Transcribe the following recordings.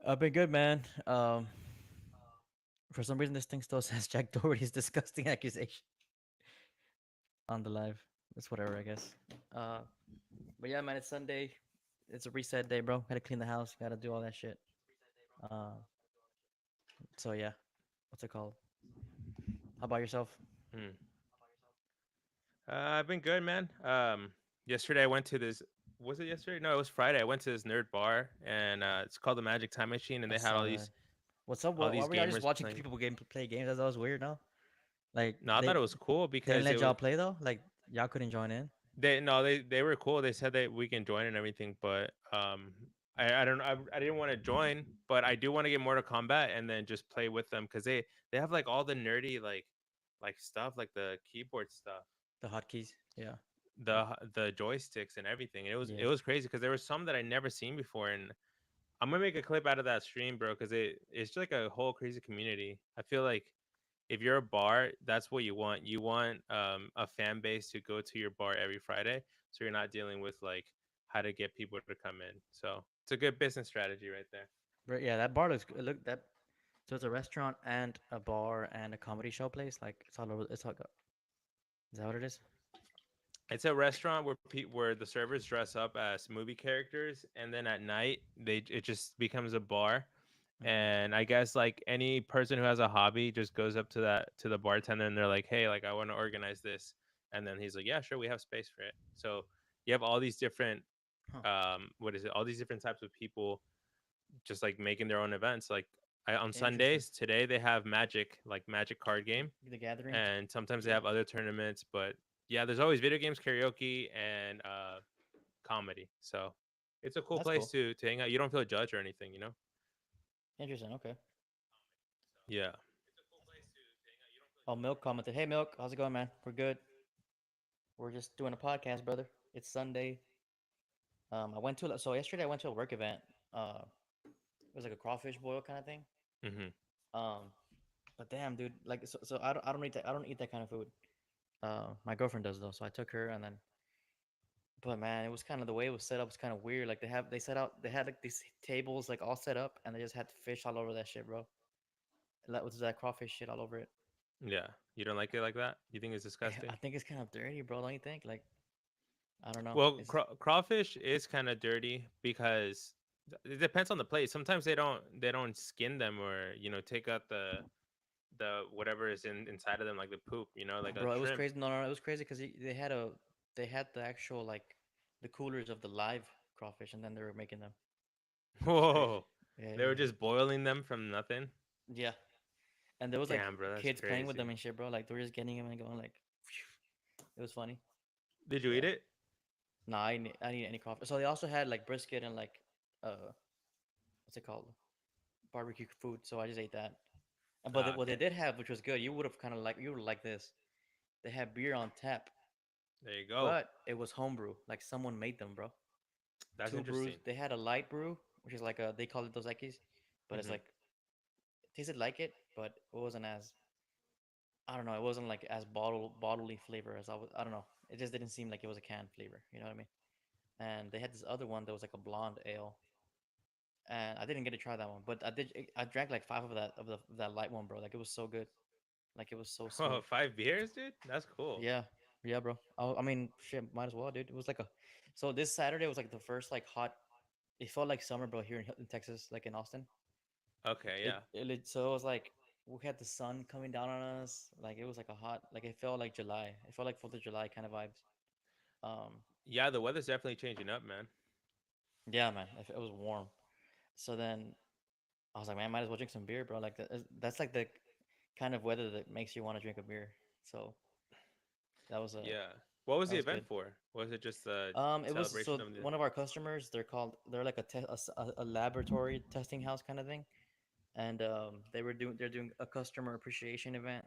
I've been good, man. For some reason, this thing still says Jack Doherty's disgusting accusation on the live. That's whatever, I guess. Uh, but yeah, man, it's Sunday. It's a reset day, bro. Gotta clean the house. Gotta do all that shit. Uh, so yeah, what's it called? How about yourself? Hmm. I've been good, man. Yesterday I went to this. Was it yesterday? No, it was Friday. I went to this nerd bar, and it's called the Magic Time Machine, and I they had saw that. What's up? all Why these were y'all just gamers watching playing. people play games? That was weird, no? Like No, I thought it was cool they didn't because it let was y'all play though. Like y'all couldn't join in. they no they were cool. They said that we can join and everything, but I don't I didn't want to join, but I do want to get Mortal Kombat and then just play with them because they have like all the nerdy like stuff like the keyboard stuff, The hotkeys. Yeah. the joysticks and everything. And Yeah. it was crazy because there was some that I never seen before, and I'm gonna make a clip out of that stream, bro, because it's just like a whole crazy community. I feel like if you're a bar, that's what you want. You want a fan base to go to your bar every Friday, so you're not dealing with like how to get people to come in. So it's a good business strategy right there. But yeah, that bar looks look that. So it's a restaurant and a bar and a comedy show place. Like it's all over. It's like, is that what it is? It's a restaurant where where the servers dress up as movie characters, and then at night it just becomes a bar. Mm-hmm. And I guess like any person who has a hobby just goes up to the bartender and they're like, "Hey, like I want to organize this," and then he's like, "Yeah, sure, we have space for it." So you have all these different Huh. what is it? All these different types of people just like making their own events. Like on Interesting. Sundays today they have Magic, like Magic card game, The Gathering. and sometimes they Yeah. have other tournaments. But yeah, there's always video games, karaoke, and comedy. So it's a cool That's place cool. to hang out. You don't feel judged or anything, you know? Interesting. Okay. Yeah. Oh, Milk commented. Hey, Milk. How's it going, man? We're good. We're just doing a podcast, brother. It's Sunday. I went to so yesterday I went to a work event. It was like a crawfish boil kind of thing. Hmm. Um, but damn, dude, like so I don't eat that. I don't eat that kind of food. My girlfriend does though, so I took her and then. But man, it was kind of the way it was set up was kind of weird. Like they set out they had like these tables like all set up and they just had fish all over that shit, bro. That was that crawfish shit all over it. Yeah. You don't like it like that? You think it's I disgusting? think it's kind of dirty, bro. Don't you think? Like I don't know. Well, It's crawfish is kind of dirty because it depends on the place. Sometimes they don't skin them or take out the whatever is inside of them like the poop. Like a bro. It was shrimp. crazy. No, no, it was crazy because they had the actual like the coolers of the live crawfish and then they were making them. It was crazy. Whoa. Yeah, They yeah, were just boiling them from nothing. yeah. And there was like Damn, bro, that's kids playing with them crazy. and shit, bro. Like they were just getting them and going like, it was funny. Did you eat Yeah. it? Nah, I didn't eat any crawfish. So they also had like brisket and like what's it called? Barbecue food. So I just ate that. But Ah, what they okay. did have, which was good, you would have kind of like you would like this. They had beer on tap, There you go. but it was homebrew. Like someone made them, bro. That's Two brews. interesting. They had a light brew, which is like a they call it Dos Equis, but it's Hmm. like it tasted like it, but it wasn't as I don't know. It wasn't like as bodily flavor as I don't know. It just didn't seem like it was a canned flavor. You know what I mean? And they had this other one that was like a blonde ale, and I didn't get to try that one, but I did. I drank like five of that light one, bro. Like it was so good. Like it was so Oh, smooth. 5 beers, dude. That's cool. Yeah, yeah, bro. I mean, shit, might as well, dude. It was like a. So this Saturday was like the first like hot. It felt like summer, bro, here in Texas, like in Austin. Okay, yeah. So it was like we had the sun coming down on us. Like it was like a hot. Like it felt like July. It felt like Fourth of July kind of vibes. Um, Yeah, the weather's definitely changing up, man. yeah, man. It was warm. So then I was like, man, I might as well drink some beer, bro. Like that's like the kind of weather that makes you want to drink a beer. So that was a Yeah. What was that the was event good. for? Was it just a It was celebration so of the? one of our customers. They're like a laboratory testing house kind of thing, and they're doing a customer appreciation event,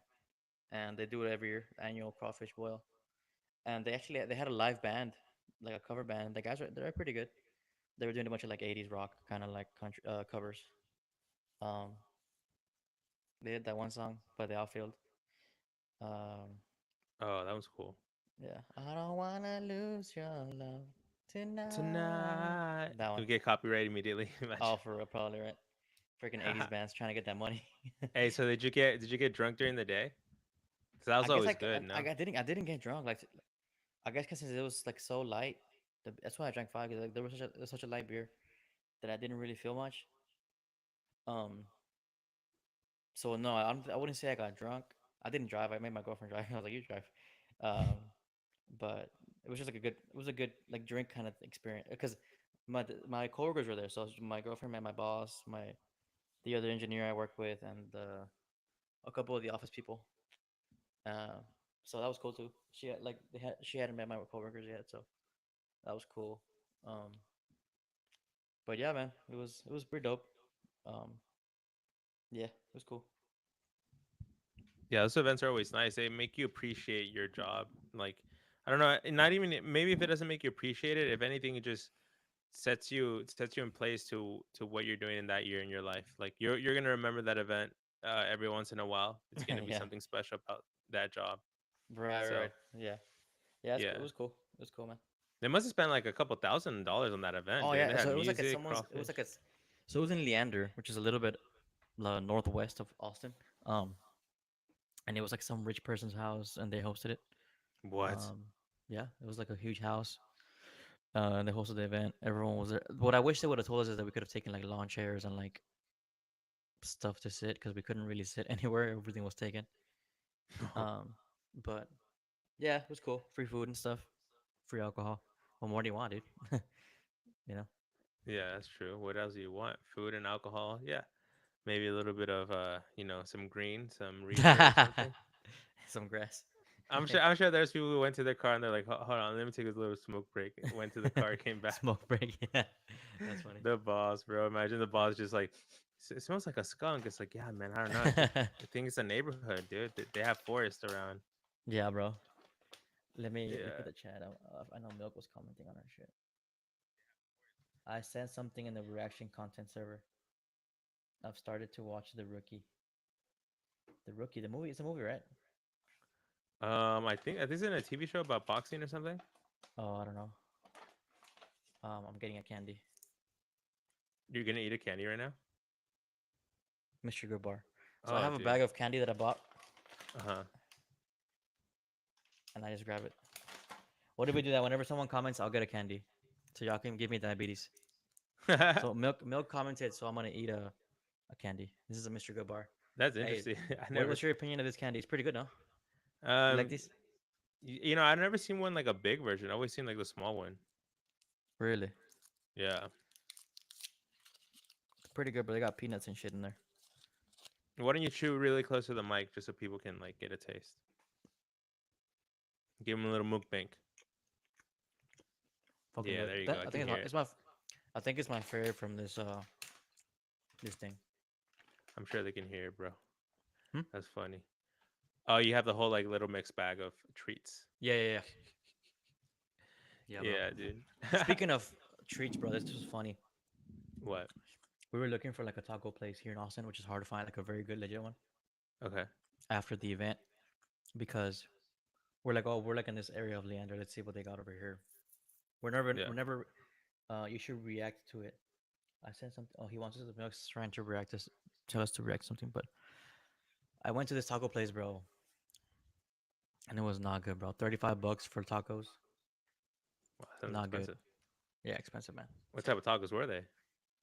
and they do it every year, annual crawfish boil, and they had a live band, like a cover band. The guys are they're pretty good. They were doing a bunch of like '80s rock kind of like country covers. Um, they did that one song, but they all failed. Um, Oh, that was cool. yeah, I don't wanna lose your love tonight. Tonight That one. we get copyright immediately. Oh, Imagine. for real, probably right. Freaking 80s bands trying to get that money. Hey, so did you get drunk during the day? Because that I was guess always good, no? I didn't get drunk. Like I guess because it was like so light, that's why I drank five. 'Cause, like there was such a light beer that I didn't really feel much. Um, so no, I wouldn't say I got drunk. I didn't drive. I made my girlfriend drive. I was like, you drive. Um, but it was just like it was a good like drink kind of experience because my coworkers were there. So my girlfriend met my boss, the other engineer I work with, and a couple of the office people. Uh, so that was cool too. She hadn't met my coworkers yet, so that was cool. Um, but yeah, man, it was pretty dope. Um, yeah, it was cool. Yeah, those events are always nice. They make you appreciate your job. Like, I don't know, not even maybe if it doesn't make you appreciate it, if anything, it just sets you in place to what you're doing in that year in your life. Like you're gonna remember that event every once in a while. It's gonna be Yeah, something special about that job. right. So Yeah, yeah, it yeah, was cool. It was cool, man. they must have spent like a couple $1,000 on that event, Oh dude. yeah, They had so it was like at music, someone's. It was crawfish. like so it was in Leander, which is a little bit northwest of Austin. Um, and it was like some rich person's house, and they hosted it. What? Um, yeah, it was like a huge house. And they hosted the event. Everyone was there. What I wish they would have told us is that we could have taken like lawn chairs and like stuff to sit because we couldn't really sit anywhere. Everything was taken. Um, but yeah, it was cool. Free food and stuff. Free alcohol. What more do you want, dude? You know, Yeah, that's true. What else do you want? Food and alcohol. Yeah, maybe a little bit of some green, some reefer or something. some grass. I'm sure there's people who went to their car and they're like, Hold on, let me take a little smoke break." Went to the car, came back. Smoke break. Yeah, that's funny. The boss, bro. Imagine the boss just like, It smells like a skunk." It's like, yeah, man. I don't know. I think it's a neighborhood, dude. They have forest around. Yeah, bro. Look at Yeah. the chat. I know Milk was commenting on our shit. I sent something in the reaction content server. I've started to watch The Rookie. The Rookie, the movie. It's a movie, right? I think it's in a TV show about boxing or something. Oh, I don't know. I'm getting a candy, You're gonna eat a candy right now? Mr. Good Bar. So I Oh, have a dude. bag of candy that I bought, Uh and I just grab it. What if we do that? Whenever someone comments, I'll get a candy, so y'all can give me diabetes. huh. So Milk commented, so I'm gonna eat a candy. This is a Mr. Good Bar. That's Hey, interesting. I never. what's your opinion of this candy? It's pretty good, no? You like Um, these? I've never seen one like a big version. I always seen like the small one. Really? Yeah. It's pretty good, but they got peanuts and shit in there. Why don't you chew really close to the mic just so people can like get a taste? Give them a little mukbang. Fucking Yeah, good. there you go. That I I can think hear it. I think it's my favorite from this thing. I'm sure they can hear it, bro. Hmm? That's funny. Oh, you have the whole like little mixed bag of treats. Yeah. Yeah, bro. Yeah, dude. Speaking of treats, bro, this was funny. What? We were looking for like a taco place here in Austin, which is hard to find, like a very good legit one Okay. after the event because we're like in this area of Leander. Let's see what they got over here. Yeah. Whenever you should react to it. I sent something. Oh, he wants us to Milk's trying to react us, tell us to react to something, but I went to this taco place, bro, and it was not good, bro. $35 for tacos, Wow, sounds not good. expensive. Yeah, expensive, man. What type of tacos were they?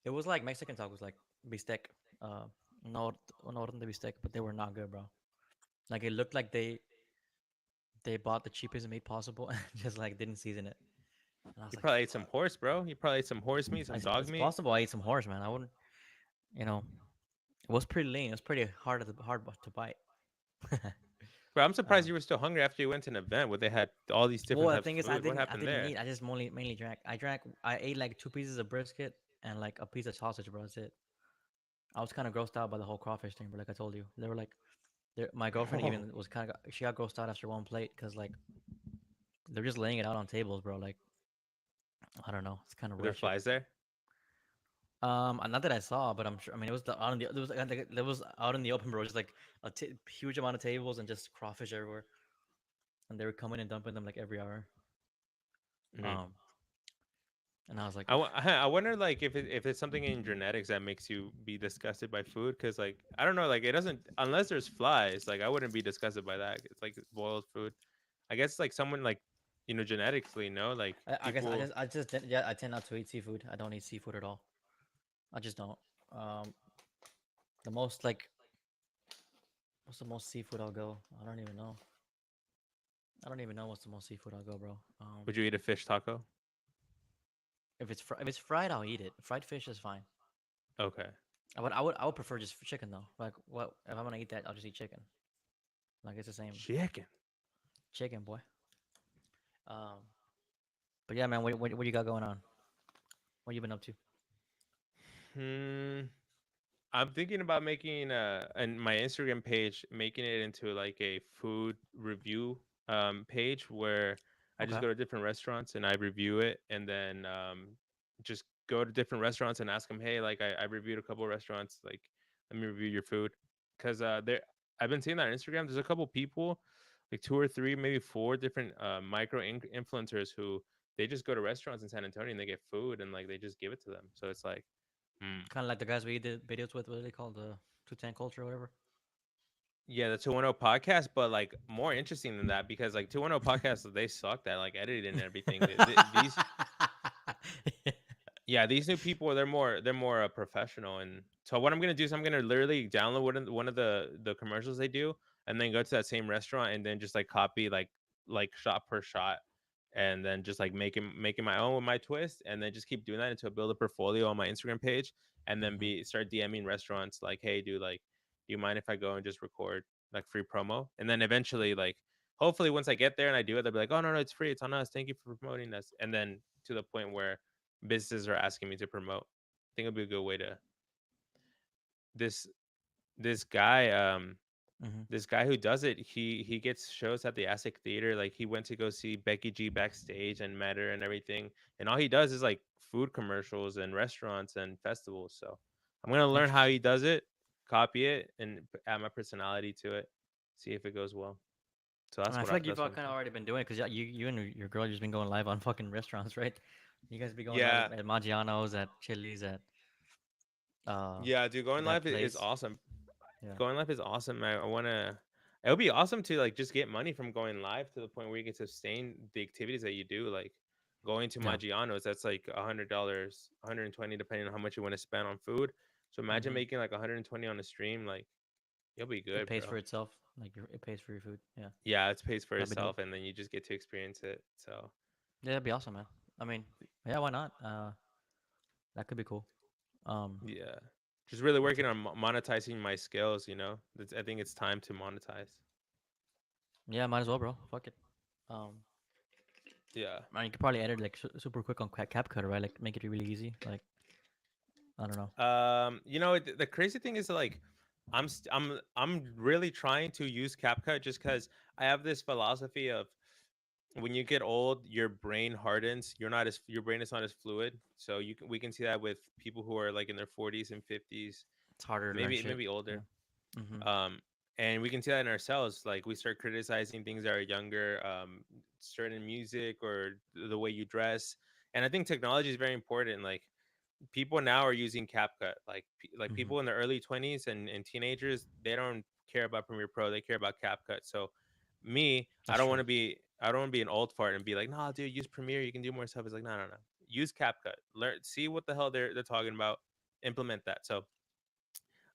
It was like Mexican tacos, like bistec, uh, no, no de bistec, but they were not good, bro. Like it looked like they bought the cheapest meat possible and just like didn't season it. And I was You like, probably ate some fuck. horse, bro. You probably ate some horse meat, some dog It's meat. possible I ate some horse, man. I wouldn't, you know, it was pretty lean. It was pretty hard to bite. Bro, I'm surprised um, you were still hungry after you went to an event where they had all these well, different the types thing of is, food. What I happened didn't there? eat. I just mainly drank. I ate like two pieces of brisket and like a piece of sausage, bro. That's it. I was kind of grossed out by the whole crawfish thing, but like I told you, they were like, my girlfriend even was kind of she got grossed out after one plate because like they're just laying it out on tables, bro. Like I don't know, it's kind of Were there wretched. flies there? Not that I saw, but I'm sure. I mean, it was out in the there was out in the open, bro. Just like huge amount of tables and just crawfish everywhere, and they were coming and dumping them like every hour. Hmm. Um, And I was like, I wonder like if it's something in genetics that makes you be disgusted by food because like I don't know like it doesn't unless there's flies like I wouldn't be disgusted by that. It's like boiled food. I guess like someone like genetically no like I guess people. yeah, I tend not to eat seafood. I don't eat seafood at all. I just don't. Um, the most like, what's the most seafood I'll go? I don't even know. I don't even know what's the most seafood I'll go, bro. Would you eat a fish taco? If it's fried, I'll eat it. Fried fish is fine. Okay. I would prefer just chicken though. Like what if I'm gonna eat that? I'll just eat chicken. Like it's the same Chicken. chicken, boy. Um, but yeah, man, what you got going on? What you been up to? Hmm. I'm thinking about making and my Instagram page, making it into like a food review page where I just Okay, go to different restaurants and I review it, and then just go to different restaurants and ask them, hey, like I reviewed a couple of restaurants, like let me review your food, because there I've been seeing that on Instagram. There's a couple people, like two or three, maybe four different micro influencers who they just go to restaurants in San Antonio and they get food and like they just give it to them. So it's like. Hmm. kind of like the guys we did videos with. What are they called? The two ten culture or whatever. Yeah, the 210 podcast, but like more interesting than that because like 210 podcasts, they sucked at like editing and everything. These, yeah, these new people, they're more professional. And so what I'm gonna do is I'm gonna literally download one of the commercials they do, and then go to that same restaurant and then just like copy like shot per shot, and then just like making my own with my twist, and then just keep doing that until I build a portfolio on my Instagram page, and then Hmm. be start DMing restaurants like, hey, dude, like, do you mind if I go and just record like free promo, and then eventually like. Hopefully, once I get there and I do it, they'll be like, "Oh no, it's free. It's on us. Thank you for promoting us." And then to the point where businesses are asking me to promote. I think it'll be a good way to this this guy Hmm. this guy who does it. He gets shows at the Aztec Theater. Like he went to go see Becky G backstage and met her and everything. And all he does is like food commercials and restaurants and festivals. So I'm gonna learn how Interesting. he does it, copy it, and add my personality to it. See if it goes well. So I mean, I feel like you've that's what I'm kind of thinking. already been doing it because you and your girl just been going live on fucking restaurants, right? You guys be going live Yeah, at Maggiano's, at Chili's, at uh yeah, dude. Going that live is place. awesome. Yeah. Going live is awesome. I want to. It would be awesome to like just get money from going live to the point where you can sustain the activities that you do, like going to Yeah. Maggiano's. That's like $100, 120, depending on how much you want to spend on food. So imagine Hmm. making like 120 on a stream. Like you'll be It good, pays bro. for itself. Like it pays for your food. Yeah. Yeah, it pays for That'd be dope. itself, and then you just get to experience it. So Yeah, that'd be awesome, man. I mean, yeah, why not? That could be cool. Um, yeah, just really it's working a, on monetizing my skills. I think it's time to monetize. yeah, might as well, bro. Fuck it. Um, Yeah. man, you could probably edit like super quick on CapCut, right? Like make it really easy. Like I don't know. The crazy thing is like I'm really trying to use CapCut just because I have this philosophy of when you get old, your brain hardens. Your brain is not as fluid. So we can see that with people who are like in their 40s and 50s, It's harder to learn maybe shit. Yeah. older. Mm-hmm. Um, and we can see that in ourselves. Like we start criticizing things that are younger, certain music or the way you dress. And I think technology is very important. Like people now are using CapCut. Like Mm-hmm. people in the early 20s and teenagers, they don't care about Premiere Pro. They care about CapCut. So me, That's true. I don't want to be an old fart and be like, nah, dude, use Premiere. You can do more stuff. It's like, no, no, no. Use CapCut. Learn, see what the hell they're talking about. Implement that. So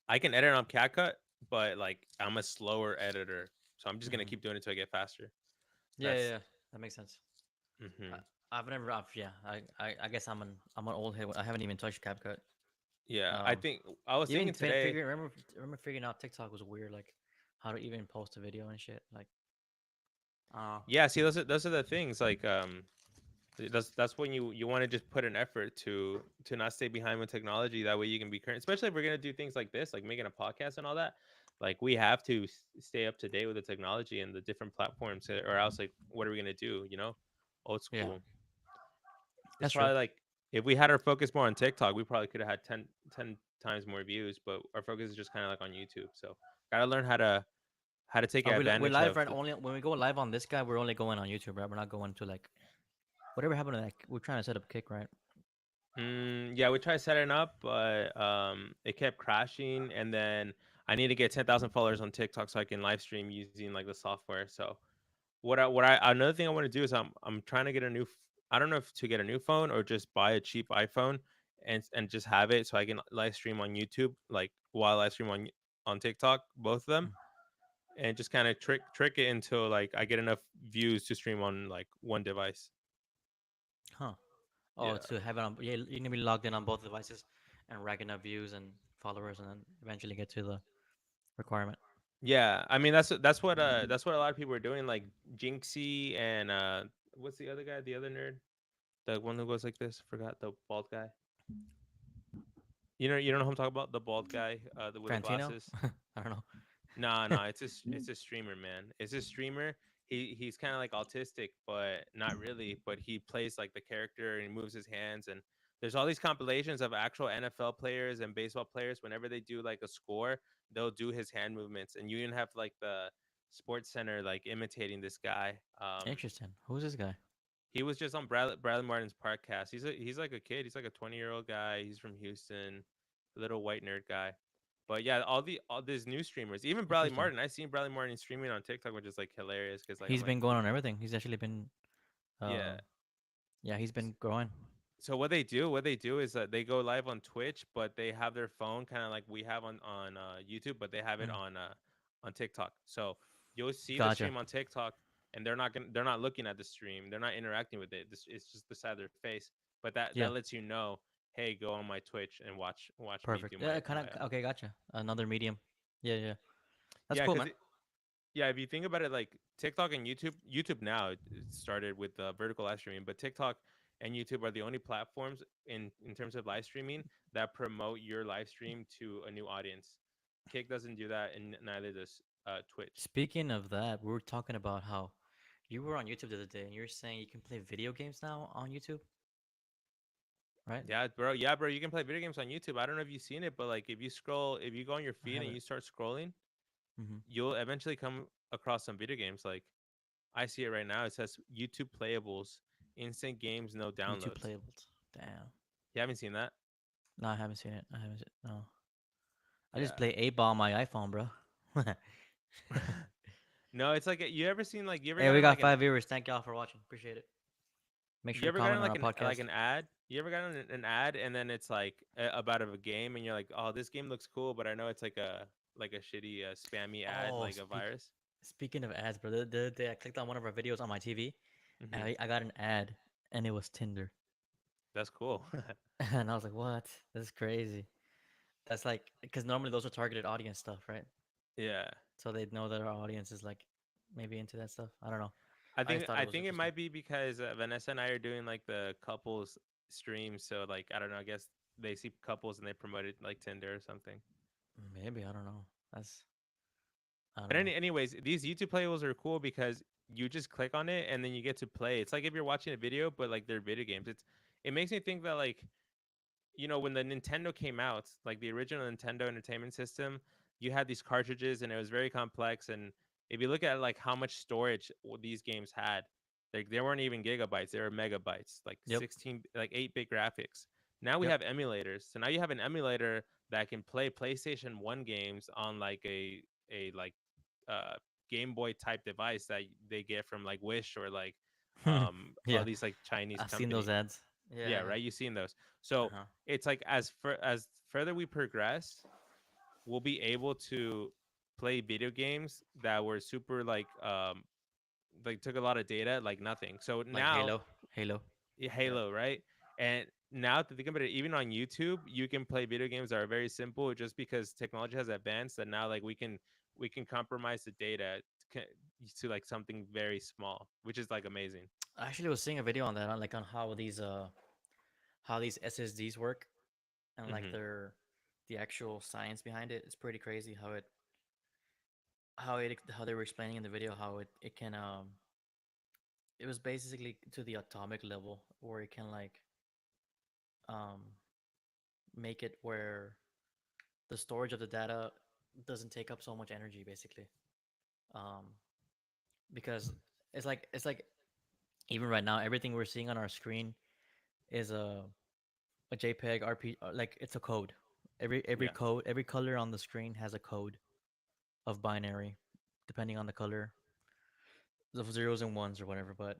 I can edit on CapCut, but like I'm a slower editor. So I'm just gonna Mm-hmm. keep doing it until I get faster. Yeah, yeah, That's yeah. That makes sense. I, hmm I've never. Yeah. I guess I'm an old head. I haven't even touched CapCut. yeah. I Um, think I was even thinking today. remember figuring out TikTok was weird. Like how to even post a video and shit. Like, uh, Yeah, see, those are the things. Like that's when you want to just put an effort to not stay behind with technology. That way you can be current, especially if we're gonna do things like this, like making a podcast and all that. Like we have to stay up to date with the technology and the different platforms, or else like what are we gonna do? Old yeah, school. It's that's true. probably like if we had our focus more on TikTok, we probably could have had 10 times more views. But our focus is just kind of like on YouTube. So gotta learn how to take We're advantage live of right the. only when we go live on this guy. We're only going on YouTube, right? We're not going to like whatever happened to that. We're trying to set up Kick, right? Yeah, we tried setting up, but it kept crashing, and then I need to get 10,000 followers on TikTok so I can live stream using like the software. So what I another thing I want to do is I'm trying to get a new. I don't know if to get a new phone or just buy a cheap iPhone and just have it so I can live stream on YouTube like while live stream on TikTok, both of them, Mm. and just kind of trick it until like I get enough views to stream on like one device. Huh. Oh, Yeah. to have it on, yeah, you're gonna be logged in on both devices and racking up views and followers, and then eventually get to the requirement. Yeah, I mean that's what a lot of people are doing, like Jinxie and what's the other guy, the other nerd, the one who goes like this. Forgot the bald guy. You don't know who I'm talking about, the bald guy, with the Fantino? glasses. I don't know. No, no, it's a streamer, man. It's a streamer. He's kind of like autistic, but not really. But he plays like the character and he moves his hands. And there's all these compilations of actual NFL players and baseball players. Whenever they do like a score, they'll do his hand movements, and you even have like the Sports Center like imitating this guy. Interesting. Who's this guy? He was just on Bradley Martin's podcast. He's like a kid. He's like a 20-year-old guy. He's from Houston, a little white nerd guy. But yeah, all these new streamers, even Bradley Interesting. Martin. I've seen Bradley Martin streaming on TikTok, which is like hilarious because like I'm He's like, been going on everything. He's actually been, yeah. yeah, he's been growing. So what they do is that they go live on Twitch, but they have their phone kind of like we have on YouTube, but they have it Mm. on TikTok. So you'll see the Gotcha. stream on TikTok, and they're not looking at the stream, they're not interacting with it. It's just the side of their face. But that Yeah. lets you know, hey, go on my Twitch and watch me do Perfect. Yeah, kind of. Okay, gotcha. Another medium. Yeah, yeah. That's yeah, cool, man. because yeah, if you think about it, like TikTok and YouTube now it started with vertical live streaming, but TikTok and YouTube are the only platforms in terms of live streaming that promote your live stream to a new audience. Kick doesn't do that, and neither does Twitch. Speaking of that, we were talking about how you were on YouTube the other day, and you're saying you can play video games now on YouTube, right? Yeah, bro. Yeah, bro. You can play video games on YouTube. I don't know if you've seen it, but like if you go on your I feed and haven't. you start scrolling, Mm-hmm. you'll eventually come across some video games. Like I see it right now. It says YouTube playables, instant games, no YouTube downloads. playables. Damn. You haven't seen that? No, I haven't seen it. I haven't. No, I just Yeah. play 8 Ball on my iPhone, bro. No, it's like you ever seen like you ever Hey, we gotten got like an 5 viewers. Thank y'all for watching. Appreciate it. Make sure you to ever comment gotten on our like podcast. an ad? You ever gotten an ad and then it's like about a game and you're like, oh, this game looks cool, but I know it's like a shitty spammy ad, Oh, like a virus. speaking of ads, bro, the other day I clicked on one of our videos on my TV, and Hmm. I got an ad, and it was Tinder, That's cool. and I was like, "What? This is crazy." That's like because normally those are targeted audience stuff, right? Yeah. So they know that our audience is like maybe into that stuff. I don't know. I just thought it I was think it interesting. might be because Vanessa and I are doing like the couples streams, so like I don't know. I guess they see couples and they promote it like Tinder or something. Maybe I don't know. That's I don't But know. anyways, these YouTube playables are cool because you just click on it and then you get to play. It's like if you're watching a video, but like they're video games. It makes me think that like when the Nintendo came out, like the original Nintendo Entertainment System, you had these cartridges and it was very complex. And if you look at like how much storage these games had, like they weren't even gigabytes, they were megabytes, like Yep. 16, like 8-bit graphics. Now we Yep. have emulators. So now you have an emulator that can play PlayStation 1 games on like a like uh Game Boy type device that they get from like Wish or like all Yeah. these like Chinese I've seen those company. ads. Yeah, Yeah. right. You've seen those. Uh So huh. it's like as further we progress, we'll be able to play video games that were super like took a lot of data like nothing. So Like now Halo. Halo. Yep. Halo, right? And now to think about it, even on YouTube, you can play video games that are very simple just because technology has advanced that now like we can compromise the data to like something very small, which is like amazing. I actually was seeing a video on that, on like on how these SSDs work and like Hmm. the actual science behind it. It's pretty crazy how they were explaining in the video how it can it was basically to the atomic level where it can like um make it where the storage of the data doesn't take up so much energy basically. Um because it's like even right now everything we're seeing on our screen is a JPEG, RP, like it's a code. Every Yeah. code, every color on the screen has a code of binary, depending on the color, of zeros and ones or whatever. But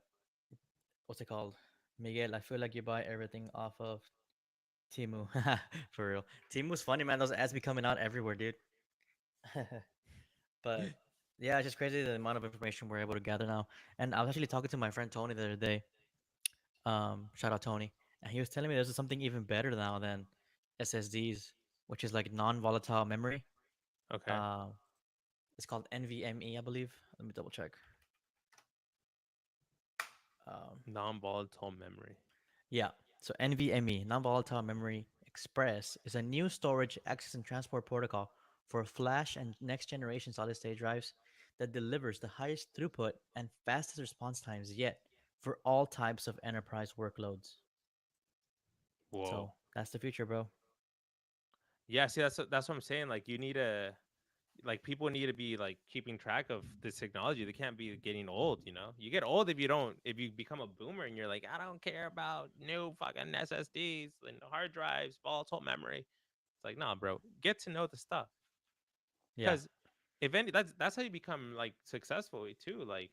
what's it called? Miguel, I feel like you buy everything off of Timu. For real. Timu's funny, man. Those ads be coming out everywhere, dude. But yeah, it's just crazy the amount of information we're able to gather now. And I was actually talking to my friend Tony the other day. Shout out Tony. And he was telling me there's something even better now than SSDs, which is like non-volatile memory. Okay. Uh, it's called NVMe, I believe. Let me double check. Um, Non-volatile memory. yeah. So NVMe, non-volatile memory express, is a new storage access and transport protocol for flash and next generation solid state drives that delivers the highest throughput and fastest response times yet for all types of enterprise workloads. Whoa. So that's the future, bro. Yeah. See, that's what I'm saying. Like, you need a like people need to be like keeping track of this technology. They can't be getting old. You get old if you become a boomer and you're like, I don't care about new fucking SSDs and hard drives, volatile memory. It's like, nah, bro, get to know the stuff. Yeah. Because if any, that's how you become like successful too. Like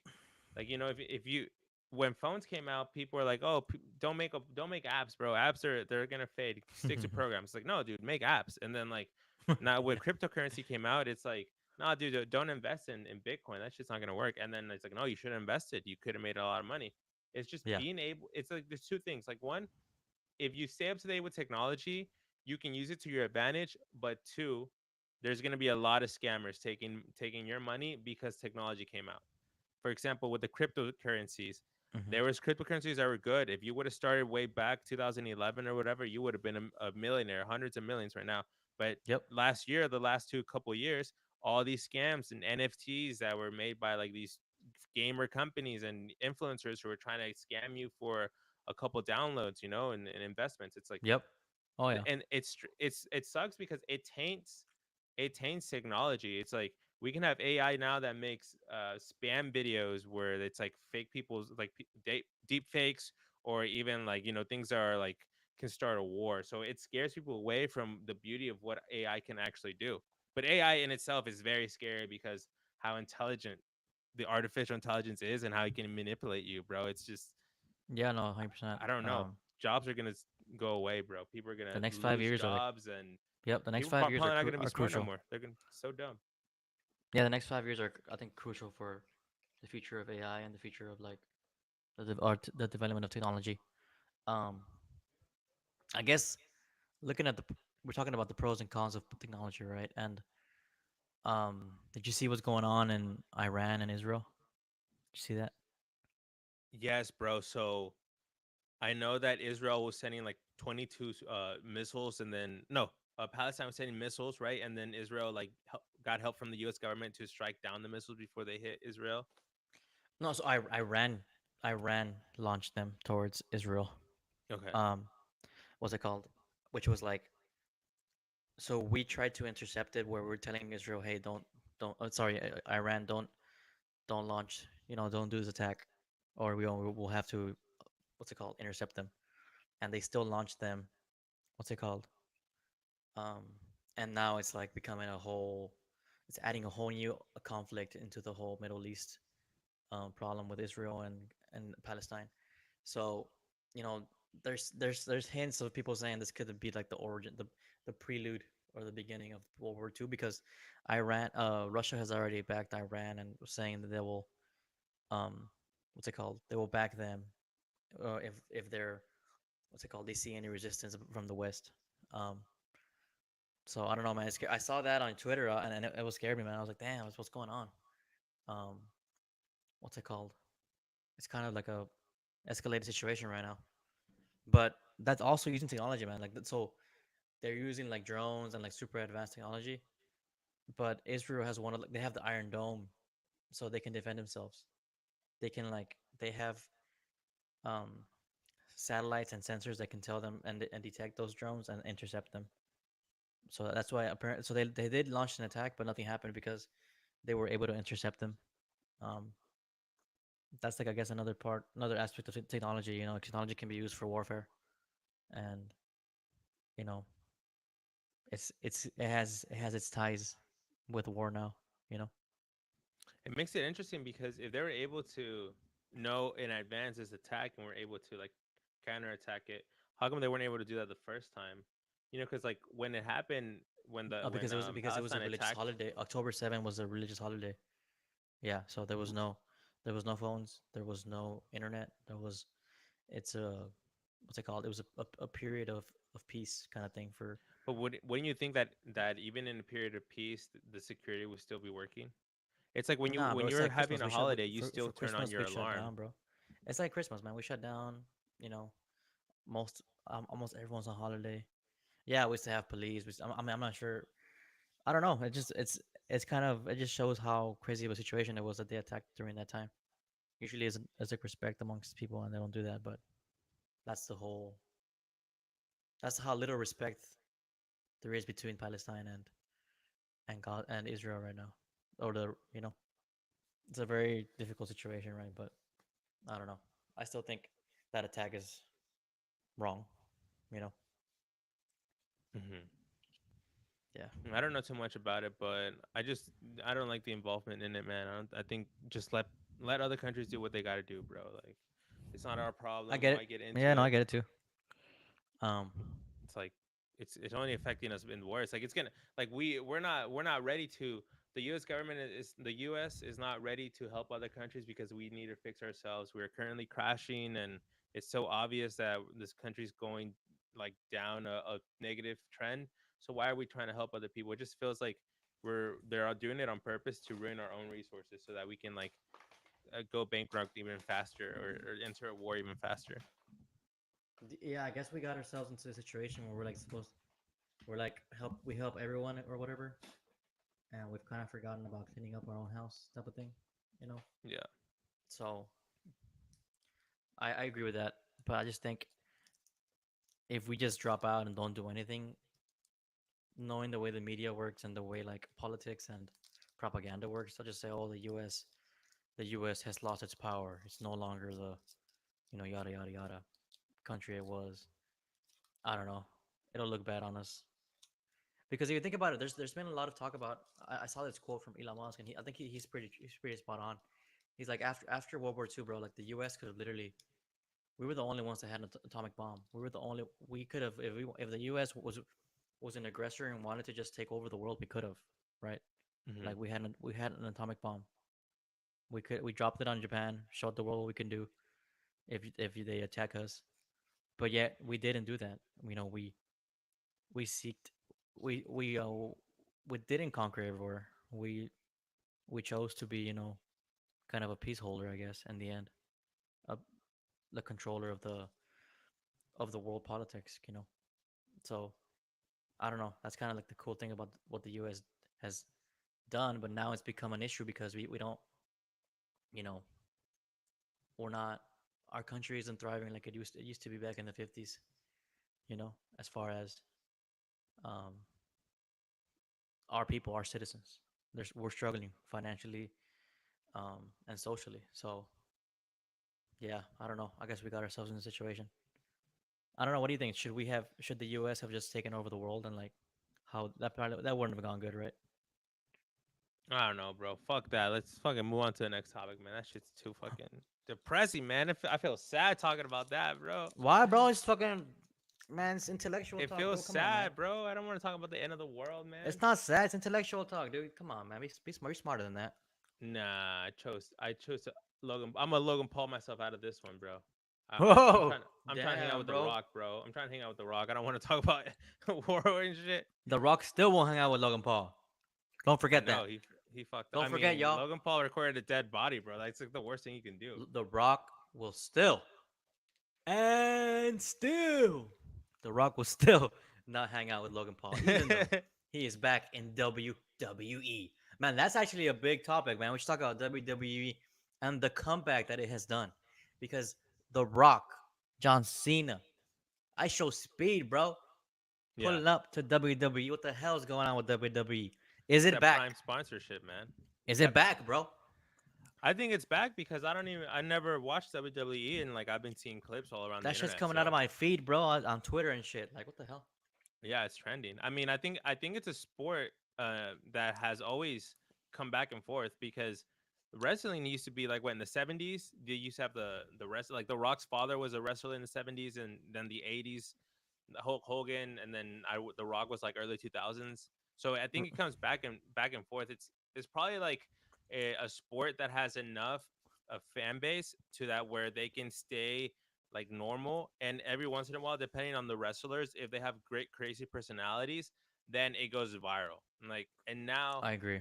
if you when phones came out, people were like, "Oh, don't make apps, bro. Apps they're gonna fade. Stick to programs." Like, no, dude, make apps. And then like now when Yeah. cryptocurrency came out, it's like, nah, dude, don't invest in Bitcoin. That shit's not gonna work. And then it's like, no, you should have invested. You could have made a lot of money. It's just Yeah. being able. It's like there's two things. Like one, if you stay up to date with technology, you can use it to your advantage. But two, there's going to be a lot of scammers taking your money because technology came out. For example, with the cryptocurrencies, Hmm. there was cryptocurrencies that were good. If you would have started way back 2011 or whatever, you would have been a millionaire, hundreds of millions right now. But Yep. last year, the last two couple years, all these scams and NFTs that were made by like these gamer companies and influencers who were trying to scam you for a couple downloads, and investments. It's like, Yep. Oh yeah. and it sucks because it taints technology. It's like we can have AI now that makes spam videos where it's like fake people's like deep fakes, or even like things that are like can start a war. So it scares people away from the beauty of what AI can actually do. But AI in itself is very scary because how intelligent the artificial intelligence is and how it can manipulate you, bro. It's just Yeah. No. 100%. I don't know. Jobs are gonna go away, bro. People are The gonna next five lose years are like. jobs, and Yep. The next people 5 years probably not gonna be are smart no crucial. more. They're gonna be so dumb. Yeah. The next 5 years are, I think, crucial for the future of AI and the future of like the development of technology. Um, I guess looking at we're talking about the pros and cons of technology, right? And did you see what's going on in Iran and Israel? Did you see that? Yes, bro. So I know that Israel was sending like 22 missiles, and then no, Palestine was sending missiles, right? And then Israel like got help from the U.S. government to strike down the missiles before they hit Israel. No, so Iran launched them towards Israel. Okay. Um, what's it called? Which was like, so we tried to intercept it, where we're telling Israel, hey, don't, sorry, Iran, don't launch, don't do this attack, or we'll have to, what's it called, intercept them, and they still launched them. What's it called? Um, and now it's like becoming it's adding a whole new conflict into the whole Middle East problem with Israel and Palestine. So, you know, there's hints of people saying this could be like the origin, the prelude or the beginning of World War II, because Russia has already backed Iran and was saying that they will, um, what's it called? They will back them if they're, what's it called? They see any resistance from the West. Um, so I don't know, man. I saw that on Twitter, and it was scared me, man. I was like, damn, what's going on? Um, what's it called? It's kind of like a escalated situation right now. But that's also using technology, man. Like so they're using like drones and like super advanced technology. But Israel has one of they have the Iron Dome, so they can defend themselves. They have um satellites and sensors that can tell them and detect those drones and intercept them. So that's why apparently, so they did launch an attack, but nothing happened because they were able to intercept them. Um, that's like, I guess, another aspect of technology. Technology can be used for warfare, and you know, it has its ties with war now. You know, It makes it interesting because if they were able to know in advance this attack and were able to like counterattack it, how come they weren't able to do that the first time? You know, because like when it happened, when because it was a Palestine religious attacked, holiday. October 7th was a religious holiday. Yeah, so there was no phones, there was no internet, it's a what's it called? It was a period of peace kind of thing for. but wouldn't you think that even in a period of peace, the security would still be working? It's like Nah, bro, when it's you're like having Christmas. a We shut we, holiday, you for still turn on Christmas your we shut alarm. down, bro. It's like Christmas, man. We shut down. You know, most almost everyone's on holiday. Yeah, we used to have police. I mean, I'm not sure. I don't know. It's kind of it just shows how crazy of a situation it was that they attacked during that time. Usually, is a respect amongst people, and they don't do that. But that's the whole. That's how little respect there is between Palestine and God and Israel right now. Or it's a very difficult situation, right? But I don't know. I still think that attack is wrong. You know. Hmm. Yeah. I don't know too much about it, but I don't like the involvement in it, man. I think just let other countries do what they got to do, bro. Like it's not our I problem. get it. Why get into Yeah, no, I it? get it too. Um, It's like it's only affecting us in worse. Like it's gonna like we're not ready to. The U.S. government the U.S. is not ready to help other countries because we need to fix ourselves. We're currently crashing, and it's so obvious that this country's going like down a negative trend. So why are we trying to help other people? It just feels like they're doing it on purpose to ruin our own resources so that we can like go bankrupt even faster or enter a war even faster. yeah, I guess we got ourselves into a situation where we're like we help everyone or whatever, and we've kind of forgotten about cleaning up our own house type of thing, you know. Yeah. So I agree with that, but I just think if we just drop out and don't do anything, knowing the way the media works and the way like politics and propaganda works, they'll just say, "Oh, the U.S. has lost its power. It's no longer the yada yada yada country it was." I don't know. It'll look bad on us because if you think about it, there's been a lot of talk about. I saw this quote from Elon Musk, and I think he's pretty spot on. He's like after World War II, bro. Like the U.S. could have literally. We were the only ones that had an atomic bomb. We were the only. We could have if the U.S. was an aggressor and wanted to just take over the world, we could have, right? Hmm. Like we had an atomic bomb. We dropped it on Japan, showed the world what we can do if they attack us. But yet we didn't do that. We seeked we didn't conquer everywhere. We chose to be kind of a peace holder, I guess, in the end, uh, the controller of the world politics. So I don't know. That's kind of like the cool thing about what the U.S. has done, but now it's become an issue because we don't, you know, we're not. Our country isn't thriving like it used to be back in the 50s. As far as um, our people, our citizens, we're struggling financially and socially. So yeah, I don't know. I guess we got ourselves in a situation. I don't know. What do you think? Should the U.S. have just taken over the world and like how that wouldn't have gone good, right? I don't know, bro. Fuck that. Let's fucking move on to the next topic, man. That shit's too fucking depressing, man. I feel sad talking about that, bro. Why, bro? It's fucking man. It's intellectual It talk, bro. feels Come on, man. sad, bro. I don't want to talk about the end of the world, man. It's not sad. It's intellectual talk, dude. Come on, man. Be smart. You're smarter than that. Nah, I chose to Logan. I'm gonna Logan Paul myself out of this one, bro. Whoa, I'm trying to hang out damn, with the bro. Rock, bro. I'm trying to hang out with the Rock. I don't want to talk about war and shit. The Rock still won't hang out with Logan Paul. Don't I forget know that. he fucked. Don't I forget, mean, y'all. Logan Paul recorded a dead body, bro. That's like the worst thing you can do. The Rock will still and still, The Rock will still not hang out with Logan Paul, even though he is back in WWE. Man, that's actually a big topic, man. We should talk about WWE and the comeback that it has done. Because The Rock, John Cena, I show speed, bro. Yeah, Pulling up to WWE. What the hell is going on with WWE? Is it's it that back? prime sponsorship, man. Is That it back, bro? I think it's back because I never watched WWE and like I've been seeing clips all around the That shit's internet. coming out of So my feed, bro, on Twitter and shit. Like, what the hell? Yeah, it's trending. I mean, I think it's a sport that has always come back and forth because wrestling used to be like what in the 70s they used to have the rest like the Rock's father was a wrestler in the 70s, and then the 80s Hulk Hogan, and then the Rock was like early 2000s. So I think R- it comes back and forth. It's probably like a sport that has enough a fan base to that where they can stay like normal, and every once in a while, depending on the wrestlers, if they have great crazy personalities, then it goes viral. And now, I agree.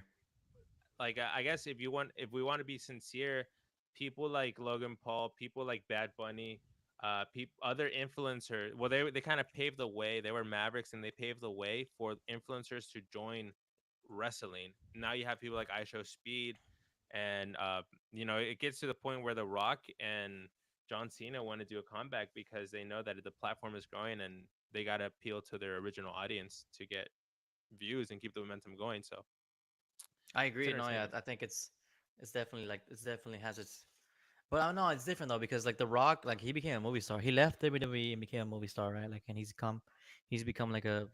like I guess if we want to be sincere, people like Logan Paul, people like Bad Bunny, other influencers, well, they kind of paved the way. They were mavericks, and they paved the way for influencers to join wrestling. Now you have people like I Show Speed, and it gets to the point where The Rock and John Cena want to do a comeback because they know that the platform is growing, and they got to appeal to their original audience to get views and keep the momentum going. So I it's agree. No, yeah, entertaining. I think it's definitely like it's definitely has its. But I don't know, it's different though because like The Rock, like he became a movie star. He left WWE and became a movie star, right? Like, and he's become like a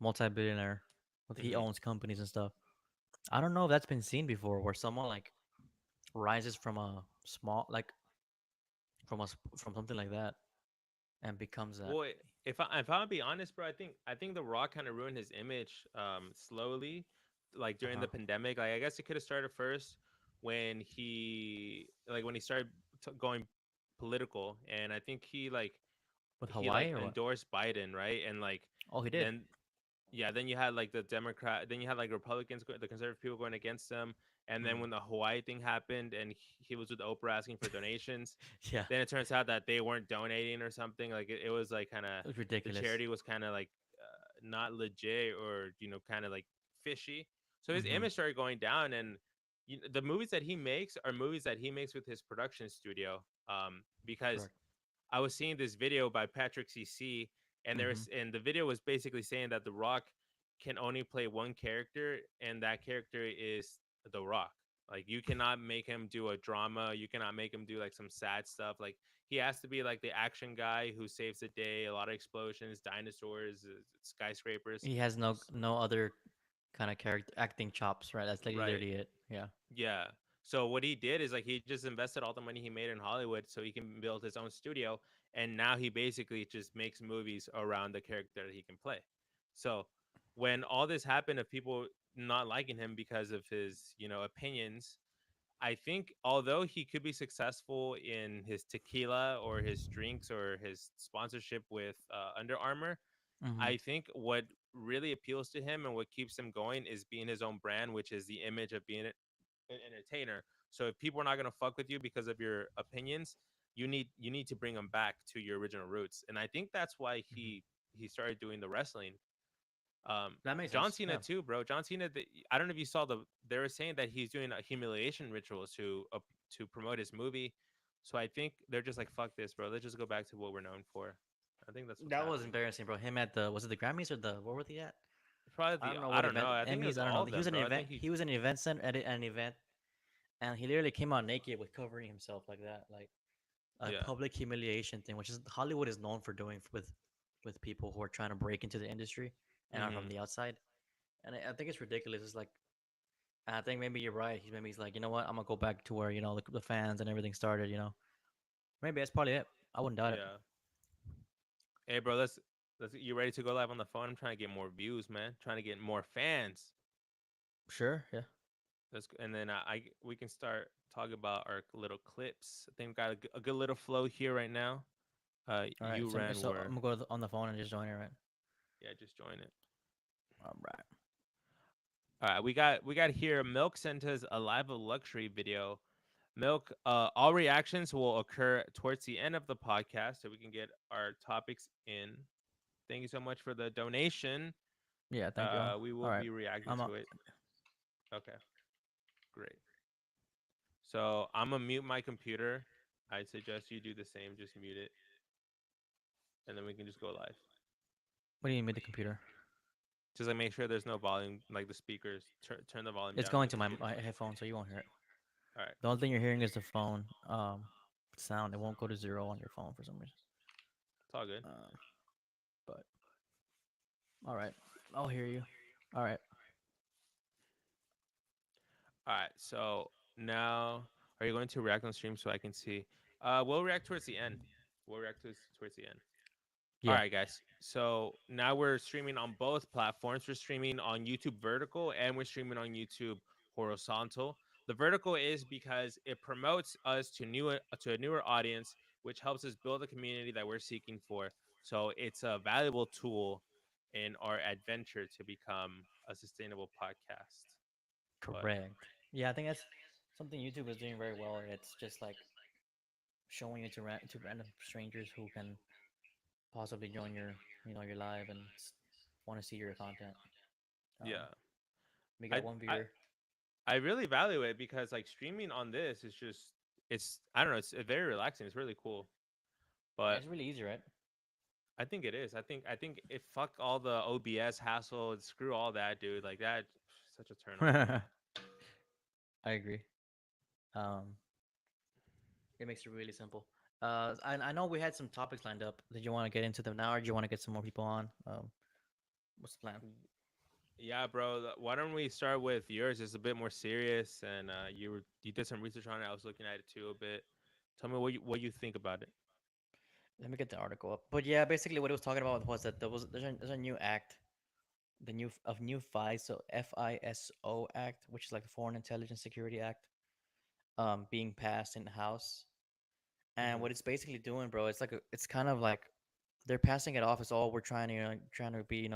multi-billionaire. With he Hmm. owns companies and stuff. I don't know if that's been seen before, where someone like rises from a small like from something like that and becomes that. Well, if I'm be honest, bro, I think The Rock kind of ruined his image slowly, like Uh during huh. the pandemic. Like I guess it could have started first when he started going political, and I think With he Hawaii like or what? endorsed Biden, right? And Oh, he did. then yeah, then you had like then you had like Republicans, the conservative people going against them, and then Mm. when the Hawaii thing happened, and he was with Oprah asking for donations, Yeah, then it turns out that they weren't donating or something. Like it was like kind of it was the ridiculous. charity was kind of like not legit, or kind of like fishy. So his Mm-hmm. image started going down, and the movies that he makes are movies that he makes with his production studio. Because Correct. I was seeing this video by Patrick CC, and Mm-hmm. the video was basically saying that The Rock can only play one character, and that character is The Rock. Like you cannot make him do a drama. You cannot make him do like some sad stuff. Like he has to be like the action guy who saves the day. A lot of explosions, dinosaurs, skyscrapers. He has no other kind of character acting chops, right? That's like Right. literally it. Yeah. Yeah. So what he did is like he just invested all the money he made in Hollywood so he can build his own studio, and now he basically just makes movies around the character that he can play. So when all this happened of people not liking him because of his, opinions, I think although he could be successful in his tequila or his drinks or his sponsorship with Under Armour, Mm-hmm. I think what really appeals to him and what keeps him going is being his own brand, which is the image of being an entertainer. So if people are not gonna fuck with you because of your opinions, you need to bring them back to your original roots. And I think that's why Mm-hmm. he started doing the wrestling. That makes John sense. Cena Yeah. too, bro. John Cena. I don't know if you saw They were saying that he's doing a humiliation rituals to promote his movie. So I think they're just like, fuck this, bro. Let's just go back to what we're known for. I think that's what's That was happening. embarrassing, bro. Him at the was it the Grammys or the where were they at? Probably I don't know I what don't know. event. I think it Emmys. was I don't all know. of He was them, an bro. I event. think he. He was an event center at an event, and he literally came out naked with covering himself like that, like a Yeah. public humiliation thing, which is Hollywood is known for doing with people who are trying to break into the industry and are from Hmm. the outside. And I think it's ridiculous. It's like, and I think maybe you're right. He's like, you know what? I'm gonna go back to where the fans and everything started. Maybe that's probably it. I wouldn't doubt it. Yeah. Hey, bro. Let's. You ready to go live on the phone? I'm trying to get more views, man. Trying to get more fans. Sure. Yeah. And then we can start talking about our little clips. I think we got a good little flow here right now. All right. You ran So where? I'm gonna go on the phone and just join it, right? Yeah, just join it. All right. All right, we got here. Milk sent us a live of luxury video. Milk, all reactions will occur towards the end of the podcast, so we can get our topics in. Thank you so much for the donation. Yeah. Thank you all. We All will right. be reacting I'm to up. it. Okay, great. So I'm gonna mute my computer. I suggest you do the same. Just mute it, and then we can just go live. What do you mean the computer? Just like make sure there's no volume, like the speakers. Turn the volume It's down on going the to my, computer. my headphone, so you won't hear it. All right, The only thing you're hearing is the phone sound. It won't go to zero on your phone for some reason. it's all good. Um, but All right. I'll hear you. All right. All right. So now, are you going to react on stream so I can see? We'll react towards the end. We'll react towards the end. All Yeah. right, guys. So now we're streaming on both platforms. We're streaming on YouTube Vertical and we're streaming on YouTube Horizontal. The vertical is because it promotes us to a newer audience, which helps us build a community that we're seeking for. So it's a valuable tool in our adventure to become a sustainable podcast. But Correct. Yeah, I think that's something YouTube is doing very well. It's just like showing it to to random strangers who can possibly join your your live and want to see your content. Um, yeah, we I got one I viewer. I really value it because like streaming on this is just it's I don't know, it's very relaxing. It's really cool. Yeah, But it's really easy, right? I think it is. I think it fuck all the OBS hassle. Screw all that, dude. Like that, such a turn off. I agree. Um, it makes it really simple. I know we had some topics lined up. Did you want to get into them now, or do you want to get some more people on? What's the plan? Yeah, bro. Why don't we start with yours? It's a bit more serious, and you did some research on it. I was looking at it too a bit. Tell me what you think about it. Let me get the article up. But yeah, basically what it was talking about was that there's a new act, the new FISO FISO Act, which is like the Foreign Intelligence Security Act, being passed in the House. And Hmm. what it's basically doing, bro, it's kind of like they're passing it off as all we're trying to trying to be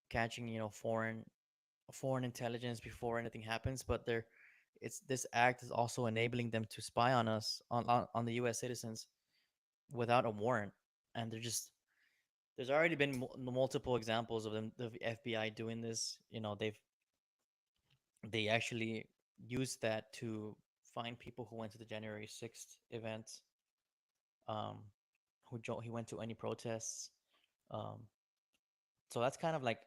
catching foreign intelligence before anything happens, but they're it's this act is also enabling them to spy on us on the U.S. citizens without a warrant, and there's already been multiple examples of them the FBI doing this. They actually used that to find people who went to the January 6th event, um, he went to any protests. Um, so that's kind of like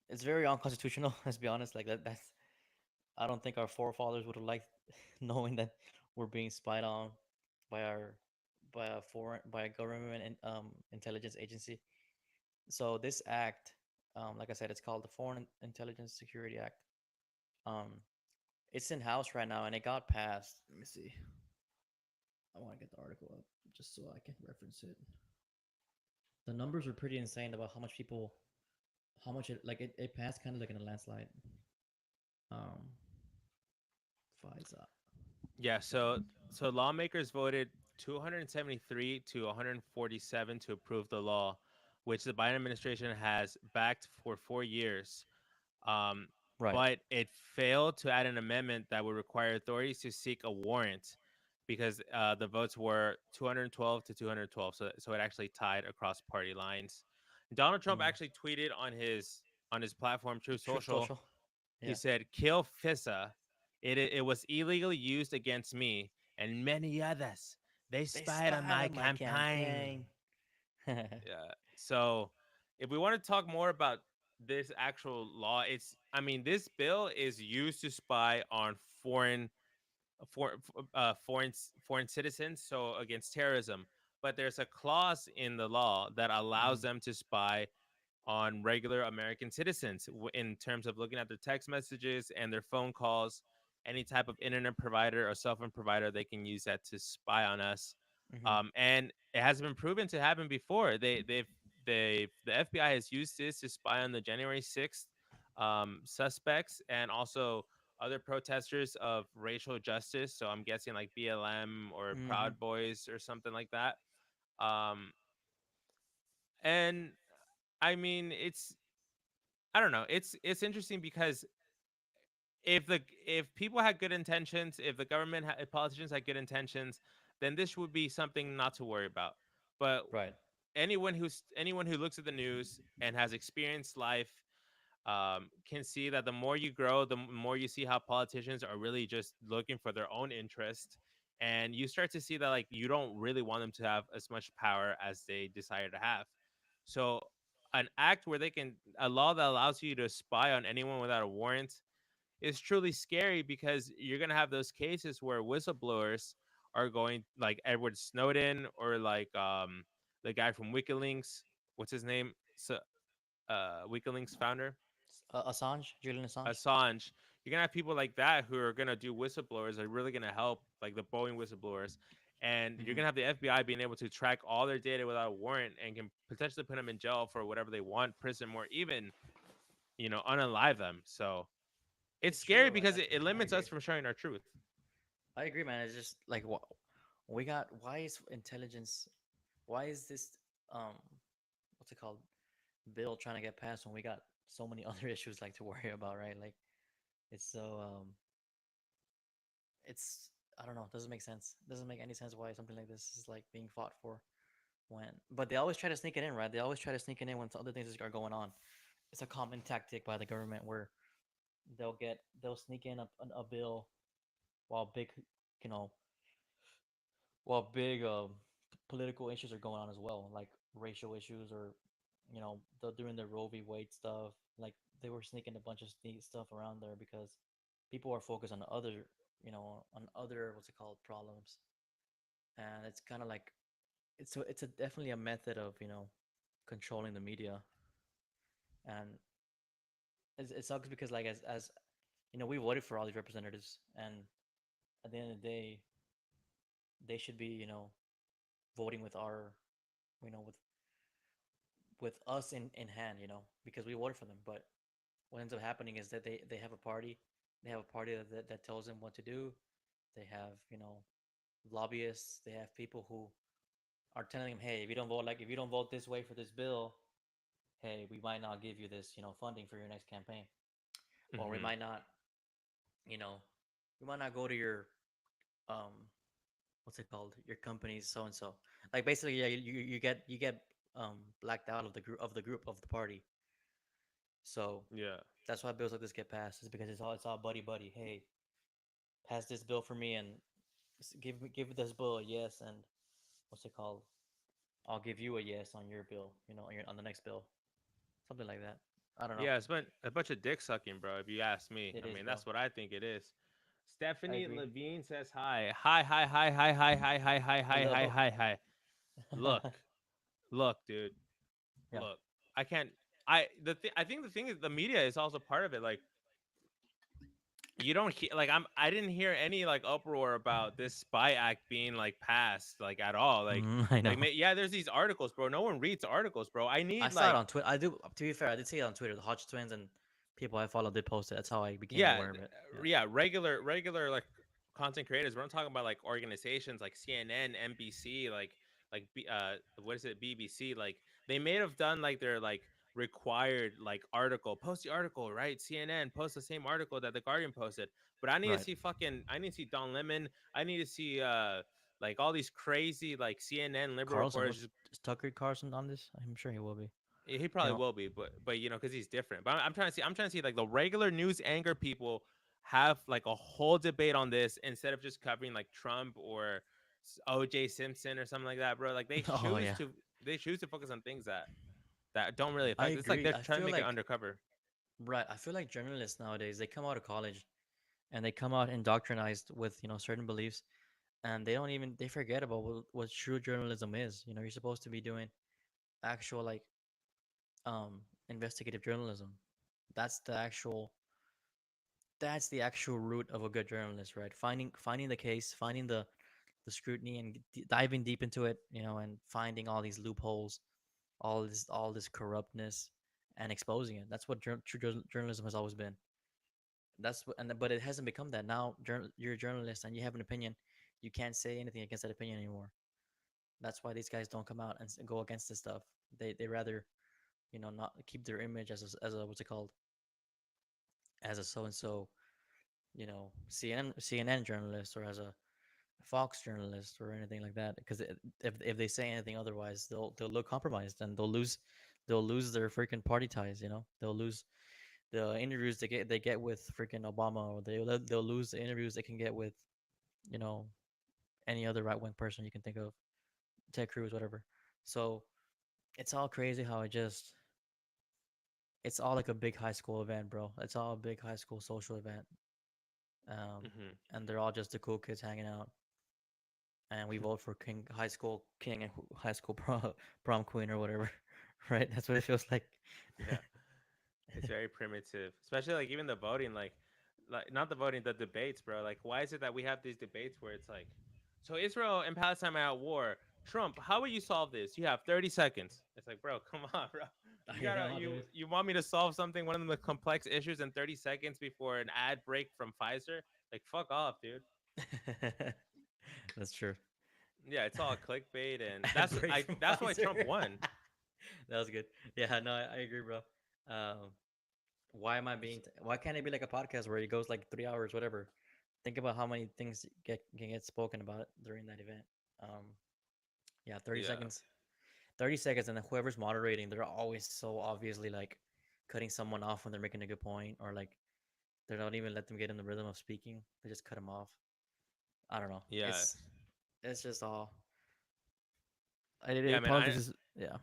it's very unconstitutional. Let's be honest. Like that's I don't think our forefathers would have liked knowing that we're being spied on by our by a government and intelligence agency. So this act, like I said, it's called the Foreign Intelligence Security Act. Um, it's in house right now, and it got passed. Let me see. I want to get the article up just so I can reference it. The numbers are pretty insane about how much it passed kind of like in a landslide. Um, FISA. Yeah. So lawmakers voted 273 to 147 to approve the law, which the Biden administration has backed for 4 years. Um, Right. but it failed to add an amendment that would require authorities to seek a warrant because the votes were 212 to 212. So it actually tied across party lines. Donald Trump Mm. actually tweeted on his platform True Truth Social. Social. He Yeah. said, "Kill FISA. It was illegally used against me and many others. They They spied on spied my on my campaign." campaign. Yeah. So if we want to talk more about this actual law, I mean, this bill is used to spy on foreign citizens, so against terrorism. But there's a clause in the law that allows Hmm. them to spy on regular American citizens in terms of looking at their text messages and their phone calls, any type of internet provider or cell phone provider, they can use that to spy on us. Hmm. And it has been proven to happen before. The FBI has used this to spy on the January 6th suspects and also other protesters of racial justice. So I'm guessing like BLM or Hmm. Proud Boys or something like that. Um, and I mean, I don't know. It's interesting because if people had good intentions, if the government, if politicians had good intentions, then this would be something not to worry about. But Right. anyone who looks at the news and has experienced life can see that the more you grow, the more you see how politicians are really just looking for their own interest, and you start to see that like you don't really want them to have as much power as they desire to have. So an act where they can a law that allows you to spy on anyone without a warrant is truly scary because you're going to have those cases where whistleblowers are going like Edward Snowden or like the guy from WikiLeaks, what's his name, WikiLeaks founder, Assange, Julian Assange. Assange. You're gonna have people like that who are gonna do whistleblowers, are really gonna help, like the Boeing whistleblowers, and you're Hmm. gonna have the FBI being able to track all their data without a warrant and can potentially put them in jail for whatever they want, prison, or even unalive them. So it's It's scary true. because it I limits agree. us from sharing our truth. I agree, man. It's just like what we got. Why is intelligence? Why is this um what's it called bill trying to get passed when we got so many other issues like to worry about, right? Like it's so it's I don't know. It doesn't make sense. It doesn't make any sense why something like this is like being fought for when. But they always try to sneak it in, right? They always try to sneak it in when other things are going on. It's a common tactic by the government where they'll sneak in a bill while big, you know, while big political issues are going on as well, like racial issues or during the Roe v. Wade stuff. Like they were sneaking a bunch of stuff around there because people are focused on other on other what's it called problems, and it's kind of like it's a definitely a method of controlling the media, and it sucks because like as we voted for all these representatives, and at the end of the day they should be voting with our with us in hand, because we voted for them. But what ends up happening is that they have a party. They have a party that tells them what to do. They have, lobbyists. They have people who are telling them, hey, if you don't vote this way for this bill, hey, we might not give you this, funding for your next campaign, or we Hmm. might not, you know, we might not go to your um, what's it called, your company's so and so. Like basically, yeah, you get blacked out of the party. So Yeah. that's why bills like this get passed. Is because it's all buddy buddy. Hey, pass this bill for me and give this bill a yes, and what's it called? I'll give you a yes on your bill. On the next bill, something like that. I don't know. Yeah, it's been a bunch of dick sucking, bro. If you ask me, It I is, mean bro. that's what I think it is. I Stephanie agree. Levine says hi. Hi, hi, hi, hi, hi, hi, hi, hi, hi, hi, Hello. hi, hi. Look, look, dude. Yeah. Look. I can't. I think the thing is the media is also part of it. Like you don't hear like I didn't hear any like uproar about this spy act being like passed like at all. I Like know. yeah, there's these articles, bro. No one reads articles, bro. I I need saw it like on Twitter. I do. To be fair, I did see it on Twitter. The Hodge twins and people I follow did post it. That's how I became yeah, aware of it. Yeah. yeah, regular like content creators. We're not talking about like organizations like CNN, NBC, what is it, BBC. Like they may have done like their like required like article, post the article, right? CNN post the same article that the Guardian posted, but Right. I need to see Don Lemon. I need to see like all these crazy like CNN liberal Carlson reporters was just is Tucker Carlson on this? I'm sure he will be. he You probably know. will be, but because he's different. But I'm trying to see like the regular news anchor people have like a whole debate on this instead of just covering like Trump or OJ Simpson or something like that, bro. Like Oh yeah. they choose to focus on things that don't really I affect. It's like agree. they're I trying to feel make it like undercover. right. I feel like journalists nowadays they come out of college and they come out indoctrinized with certain beliefs, and they forget about what true journalism is. You're supposed to be doing actual like investigative journalism. That's the actual that's the actual root of a good journalist, right? Finding the case, finding the scrutiny, and diving deep into it, and finding all these loopholes, all this corruptness, and exposing it. That's what true journalism has always been. But it hasn't become that now. You're a journalist and you have an opinion. You can't say anything against that opinion anymore. That's why these guys don't come out and go against this stuff. They rather not keep their image as a what's it called, as a so and so, CNN journalist, or as a Fox journalist or anything like that. Because if they say anything otherwise, they'll look compromised, and they'll lose their freaking party ties. They'll lose the interviews they get with freaking Obama, or they'll lose the interviews they can get with you know any other right wing person you can think of, Ted Cruz, whatever. So it's all crazy how it's all like a big high school event, bro. It's all a big high school social event. Um, Hmm. and they're all just the cool kids hanging out, and we vote for high school king, and high school prom queen or whatever. right? That's what it feels like. Yeah, it's very primitive, especially like even the voting, like not the voting, the debates, bro. Like, why is it that we have these debates where it's like, so Israel and Palestine are at war. Trump, how would you solve this? You have 30 seconds. It's like, bro, come on, bro. You I gotta know, dude. you want me to solve something, one of the complex issues in 30 seconds before an ad break from Pfizer? Like, fuck off, dude. That's true. Yeah, it's all clickbait, and Ad break from that's why Pfizer. Trump won. That was good. Yeah, no, I agree, bro. Um, why am I being? Why can't it be like a podcast where it goes like 3 hours, whatever? Think about how many things can get spoken about during that event. Um, yeah, 30 seconds. 30 seconds, and then whoever's moderating, they're always so obviously like cutting someone off when they're making a good point, or like they don't even let them get in the rhythm of speaking. They just cut them off. I don't know. Yeah, It's just all. yeah, man. Politics is yeah.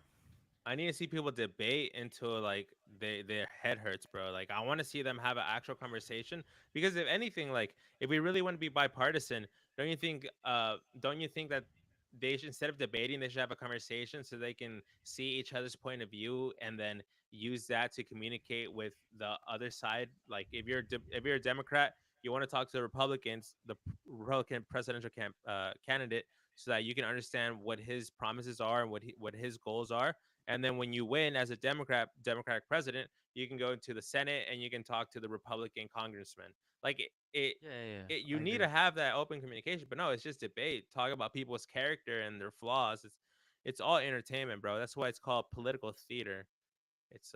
I need to see people debate until like their head hurts, bro. Like I want to see them have an actual conversation because if anything, like if we really want to be bipartisan, don't you think that they should, instead of debating, they should have a conversation so they can see each other's point of view and then use that to communicate with the other side. Like if you're a Democrat, you want to talk to the Republicans, the Republican presidential candidate, so that you can understand what his promises are and what his goals are, and then when you win as a Democratic president, you can go into the Senate and you can talk to the Republican congressman. Like Yeah, yeah, yeah. you I need agree. to have that open communication. But no, it's just debate. Talk about people's character and their flaws. It's all entertainment, bro. That's why it's called political theater. It's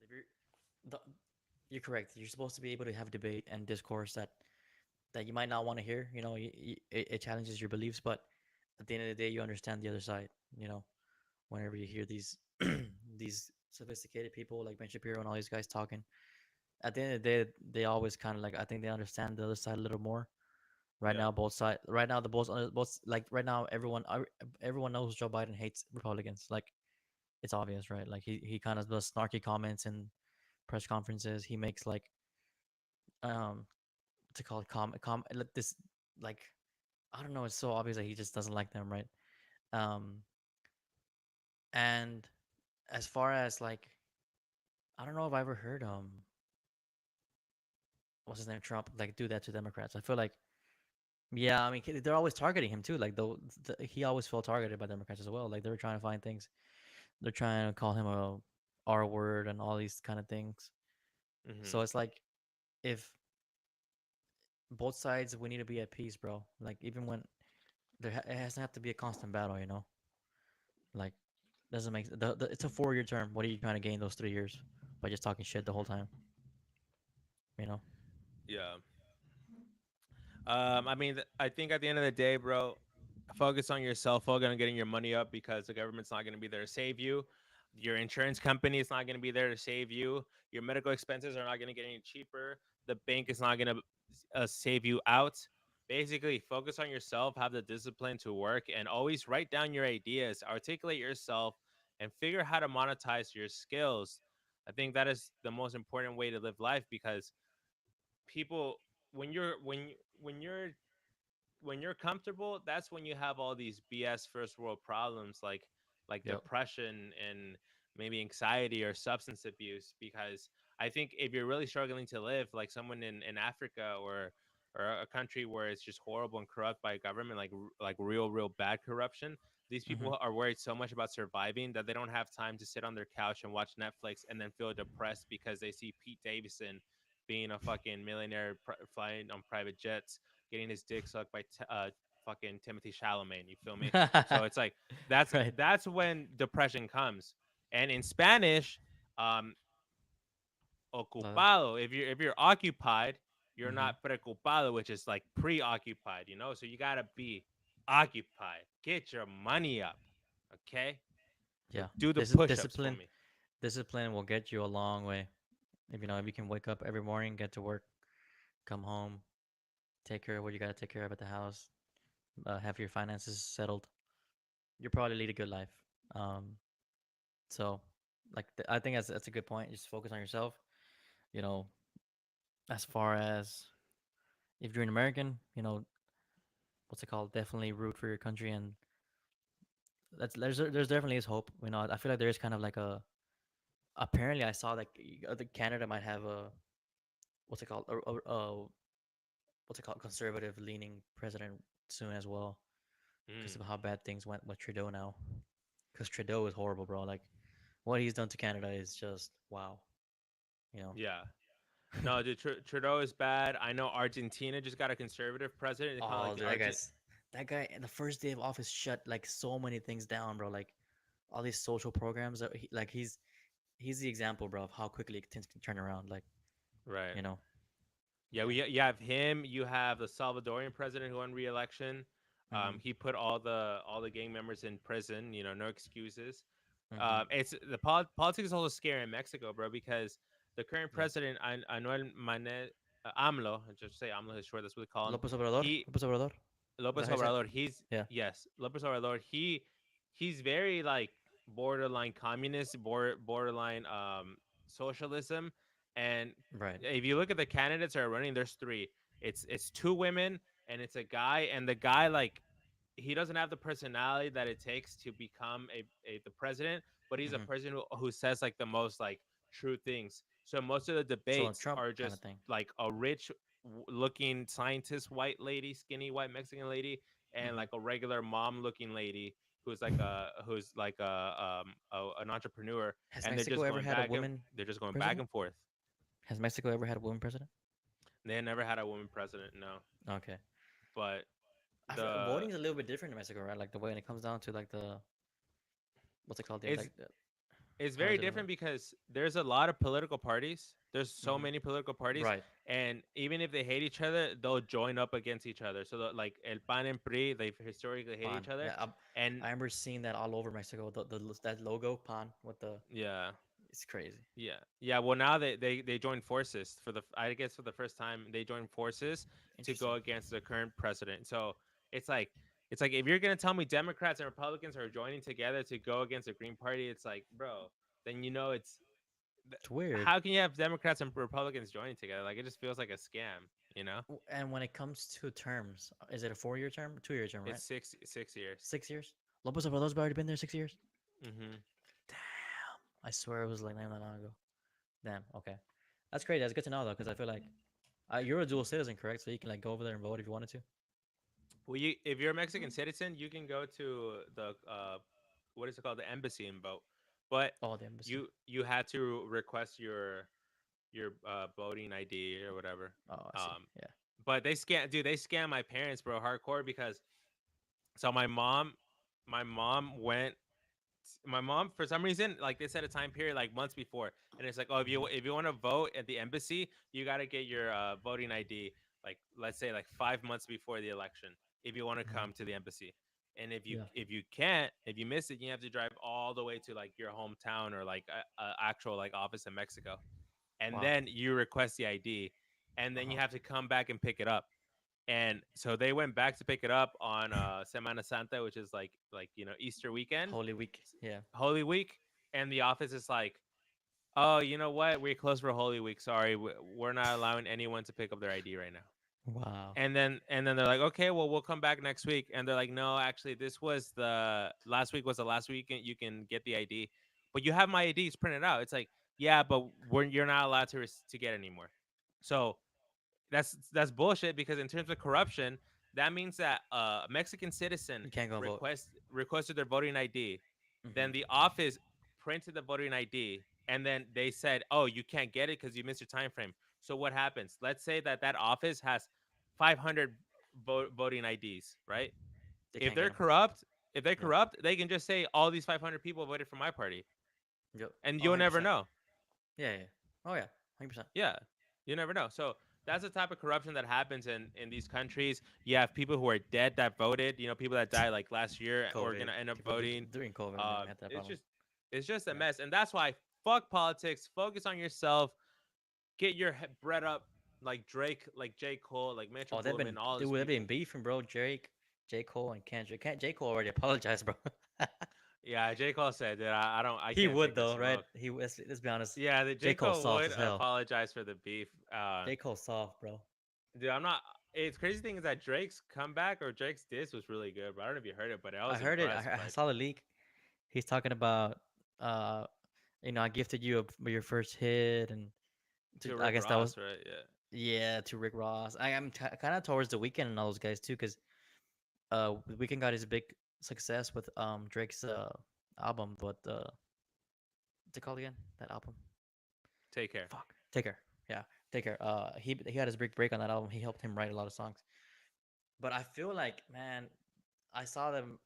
If you're, the, you're correct. You're supposed to be able to have debate and discourse that you might not want to hear. You know, it challenges your beliefs, but at the end of the day, you understand the other side. You know, whenever you hear these these sophisticated people like Ben Shapiro and all these guys talking, at the end of the day, they always kind of like I think they understand the other side a little more. Right yeah, now, both side. Right now, the both like right now, everyone knows Joe Biden hates Republicans. Like it's obvious, right? Like he kind of does snarky comments in press conferences. He makes like um to call it like this like I don't know. It's so obvious that he just doesn't like them, right? Um, and as far as like I don't know if I ever heard what's his name Trump like do that to Democrats. I feel like yeah, I mean they're always targeting him too. Like though he always felt targeted by Democrats as well. Like they're trying to find things. They're trying to call him a R word and all these kind of things. hmm So it's like if both sides we need to be at peace, bro. Like even when it has to have to be a constant battle, you know. Like doesn't make it's a 4 year term. What are you trying to gain those 3 years by just talking shit the whole time? You know. yeah. I mean, I think at the end of the day, bro, focus on yourself. Focus on getting your money up because the government's not going to be there to save you. Your insurance company is not going to be there to save you. Your medical expenses are not going to get any cheaper. The bank is not going to save you out. Basically, focus on yourself. Have the discipline to work and always write down your ideas. Articulate yourself and figure how to monetize your skills. I think that is the most important way to live life because people when you're when you're when you're comfortable, that's when you have all these BS first world problems like Yep. depression and maybe anxiety or substance abuse. Because I think if you're really struggling to live, like someone in Africa or a country where it's just horrible and corrupt by government, like real bad corruption, these Mm-hmm. people are worried so much about surviving that they don't have time to sit on their couch and watch Netflix and then feel depressed because they see Pete Davidson being a fucking millionaire flying on private jets, getting his dick sucked by fucking Timothy Chalamet. You feel me? So it's like Right. that's when depression comes. And in Spanish, um, ocupado. If you're occupied, you're Mm-hmm. not preocupado, which is like preoccupied. So you gotta be occupied. Get your money up, okay? Yeah. Do the This is push-ups for discipline. me. Discipline will get you a long way. If you know, if you can wake up every morning, get to work, come home, take care of what you gotta take care of at the house, have your finances settled, you'll probably lead a good life. Um, so, like, I think that's a good point. Just focus on yourself. You know, As far as if you're an American, what's it called? Definitely root for your country, and there's definitely is hope. I feel like there is kind of like a. Apparently, I saw that Canada might have a what's it called? What's it called? Conservative leaning president soon as well, because Mm, of how bad things went with Trudeau now. Because Trudeau is horrible, bro. Like what he's done to Canada is just wow. You know. yeah. No, dude, Trudeau is bad. I know Argentina just got a conservative president. Kind of like Oh, the dude, Argent. that guy, the first day of office shut like so many things down, bro. Like all these social programs that he's the example, bro, of how quickly things can turn around. Like, Right. you know, Yeah, yeah. you have him. You have the Salvadorian president who won re-election. Mm-hmm. He put all the gang members in prison. No excuses. Mm-hmm. It's the politics is also scary in Mexico, bro, because the current Yeah. president, Anuel Manet, AMLO, I just say AMLO is short. That's what we call him. Lopez Obrador. He Lopez Obrador. Is that Lopez how you say it? Obrador. He's Yeah. yes, Lopez Obrador. He's very like borderline communist, borderline socialism. And Right. if you look at the candidates that are running, there's three. It's two women and it's a guy, and the guy like he doesn't have the personality that it takes to become the president, but he's a Mm-hmm. person who says like the most like true things. So most of the So a debates Trump are kind of just thing. like a rich looking scientist white lady, skinny white Mexican lady, and Mm-hmm. like a regular mom looking lady who's like an entrepreneur, Has and Mexico ever had a woman they're just going back president? and forth. Has Mexico ever had a woman president? They never had a woman president, no. Okay. But I feel the voting is a little bit different in Mexico, right? Like the way when it comes down to like the what's it called? it's it's How very is it in different because there's a lot of political parties. There's so Mm-hmm. many political parties, Right. and even if they hate each other, they'll join up against each other. So like El PAN and PRI, they historically hate Pan. each other, Yeah, and I remember seeing that all over Mexico. That logo pan with the yeah, it's crazy. yeah. Well, now they joined forces for the I guess for the first time they joined forces to Interesting. go against the current president. So it's like it's like if you're gonna tell me Democrats and Republicans are joining together to go against the Green Party, it's like, bro, then It's weird. how can you have Democrats and Republicans joining together? Like it just feels like a scam, you know? And when it comes to terms, is it a 4 year term, 2 year term, It's right? 6 years. 6 years. Lopez Obrador's already been there 6 years. Mm-hmm. Damn. I swear it was like not that long ago. Damn. Okay. That's great. That's good to know though, because I feel like you're a dual citizen, correct? So you can like go over there and vote if you wanted to. Well, if you're a Mexican citizen, you can go to the what is it called, the embassy and vote, but Oh, the embassy. you had to request your voting ID or whatever. Oh, I see. Um, Yeah. but they scam my parents, bro, hardcore because so my mom went my mom for some reason like they set a time period like months before, and it's like, oh, Mm-hmm. if you want to vote at the embassy, you got to get your voting ID like let's say like 5 months before the election if you want to Mm-hmm. come to the embassy. And Yeah. if you miss it, you have to drive all the way to like your hometown or like a actual like office in Mexico, and Wow. then you request the ID, and Uh then huh. you have to come back and pick it up. And so they went back to pick it up on Semana Santa, which is like Easter weekend, Holy Week. Yeah. Holy Week, and the office is like, oh, you know what? We're closed for Holy Week. Sorry, we're not allowing anyone to pick up their ID right now. Wow. And then they're like, okay, well, we'll come back next week. And they're like, no, actually, this was the last week was the last week you can get the ID, but you have my IDs printed out. It's like, yeah, but you're not allowed to get anymore. So that's bullshit because in terms of corruption, that means that a Mexican citizen You can't go vote. requested their voting ID, Mm-hmm. then the office printed the voting ID, and then they said, "Oh, you can't get it because you missed your time frame." So what happens? Let's say that office has 500 voting IDs, right? They If can't get they're them. corrupt, if they're Yep. corrupt, they can just say all these 500 people voted for my party, Yep. and Oh, you'll never 100%. know. Yeah, yeah. Oh, yeah. 100%. Yeah, you never know. So that's the type of corruption that happens in these countries. You have people who are dead that voted. People that died like last year or COVID. gonna end up People voting. during COVID when they had that It's problem. just a Yeah. mess, and that's why fuck politics. Focus on yourself. Get your bread up like Drake, like J Cole, like Metro Oh, they've Boomin, been all these they've been people. beefing, bro. J. Cole and Kendrick. J. Cole already apologized, bro. Yeah, J Cole said that I He can't would take the though, right? smoke. He was. Let's be honest. Yeah, the J J Cole Cole soft would as hell. apologize for the beef. J Cole soft, bro. Dude, I'm not. It's crazy thing is that Drake's comeback or Drake's diss was really good, but I don't know if you heard it, but I I was heard it. impressed. I Like saw the leak. He's talking about, uh, I gifted you your first hit, and to I Rick guess that was Ross, right? Yeah. yeah to Rick Ross. I am kind of towards the weekend and all those guys too, because the weekend got his big success with Drake's album. What's it called again? That album. Take care. Fuck. Take care. Yeah, take care. He had his big break on that album. He helped him write a lot of songs. But I feel like, man, I saw them.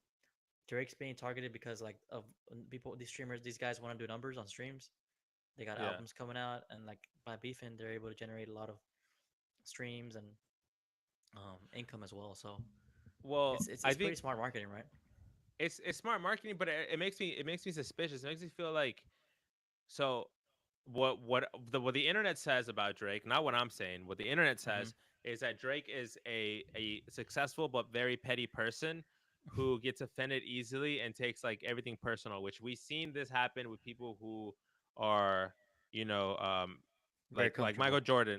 Drake's being targeted because like of people, these streamers, these guys want to do numbers on streams. They got Yeah. albums coming out, and like by beefing, they're able to generate a lot of streams and income as well. So Well, I it's pretty think smart marketing, right? it's smart marketing, but it makes me suspicious. It makes me feel like so what the internet says about Drake, not what I'm saying, what the internet Mm-hmm. says is that Drake is a successful but very petty person who gets offended easily and takes like everything personal, which we've seen this happen with people who are, you know, Very comfortable.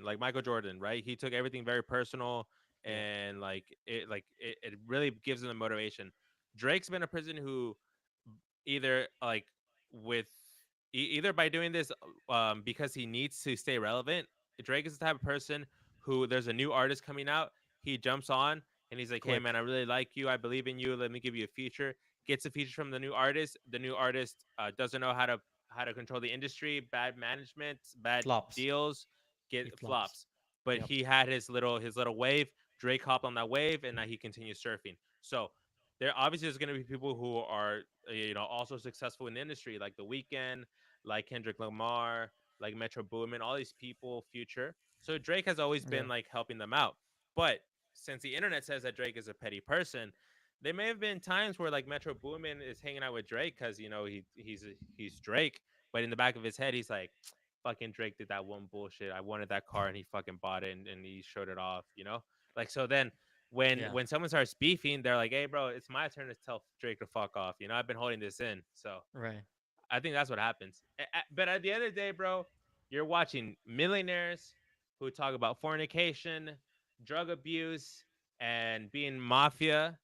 Like Michael Jordan, right? He took everything very personal Yeah. and it really gives him the motivation. Drake's been a person who either like with either by doing this because he needs to stay relevant. Drake is the type of person who there's a new artist coming out, he jumps on and he's like, "Hey man, Quick. I really like you. I believe in you. Let me give you a feature." Gets a feature from the new artist. The new artist doesn't know how to control the industry, bad management, bad Flops. deals, get He flops. flops. But Yep. he had his little wave. Drake hopped on that wave, and now he continues surfing. So there obviously there's going to be people who are also successful in the industry, like The Weeknd, like Kendrick Lamar, like Metro Boomin, all these people, Future. So Drake has always Yeah. been like helping them out. But since the internet says that Drake is a petty person, there may have been times where like Metro Boomin is hanging out with Drake because he's Drake, but in the back of his head he's like, fucking Drake did that one bullshit. I wanted that car and he fucking bought it and he showed it off, you know? Like so then Yeah. when someone starts beefing, they're like, "Hey, bro, it's my turn to tell Drake to fuck off." You know, I've been holding this in, so Right. I think that's what happens. But at the end of the day, bro, you're watching millionaires who talk about fornication, drug abuse, and being mafia.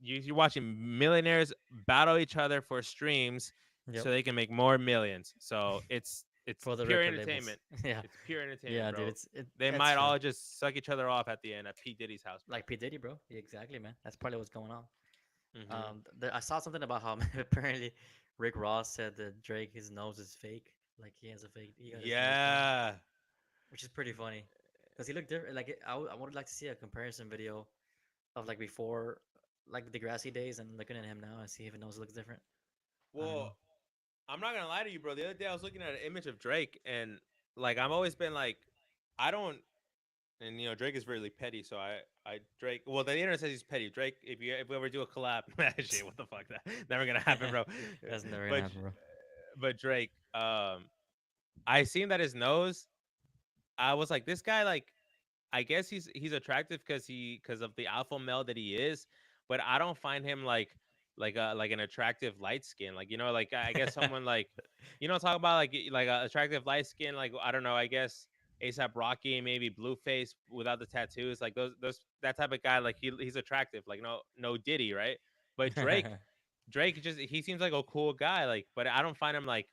You're watching millionaires battle each other for streams Yep. so they can make more millions. So it's For the pure record labels. entertainment. Yeah. It's pure entertainment, Yeah, dude. bro. It's They that's might true. all just suck each other off at the end at P Diddy's house, bro. Like P Diddy, bro. Yeah, exactly, man. That's probably what's going on. Mm-hmm. I saw something about how apparently Rick Ross said that Drake his nose is fake. Like he has a fake. He got his nose done, Yeah. which is pretty funny. Cause he looked different. Like I would like to see a comparison video of like before, like the grassy days, and looking at him now and see if his nose looks different. I don't know. Well, I'm not gonna lie to you, bro. The other day I was looking at an image of Drake, and like I've always been like, I don't, and Drake is really petty. So I Drake. Well, the internet says he's petty. Drake, if we ever do a collab, shit, what the fuck, that never gonna happen, bro. That's never gonna but happen, bro. but Drake, I seen that his nose. I was like, this guy, like, I guess he's attractive because of the alpha male that he is, but I don't find him like an attractive light skin. Like like I guess someone like talk about like a attractive light skin. Like I don't know. I guess ASAP Rocky, maybe Blueface without the tattoos. Like those that type of guy. Like he's attractive. Like no Diddy, right? But Drake just he seems like a cool guy, like, but I don't find him like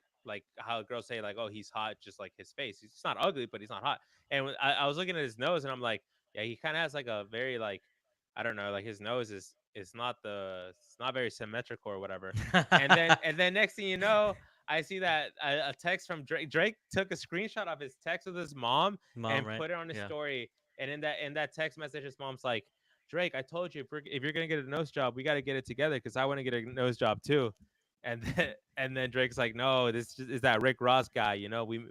how girls say like, oh, he's hot, just like his face. He's not ugly, but he's not hot. And I was looking at his nose, and I'm like, yeah, he kind of has like a very like, I don't know, like his nose is not it's not very symmetrical or whatever. And then next thing you know, I see that a text from Drake. Drake took a screenshot of his text with his mom Mom, and right? put it on his Yeah. story. And in that text message, his mom's like, Drake, I told you if you're gonna get a nose job, we got to get it together because I want to get a nose job too. And then Drake's like, no, this is that Rick Ross guy.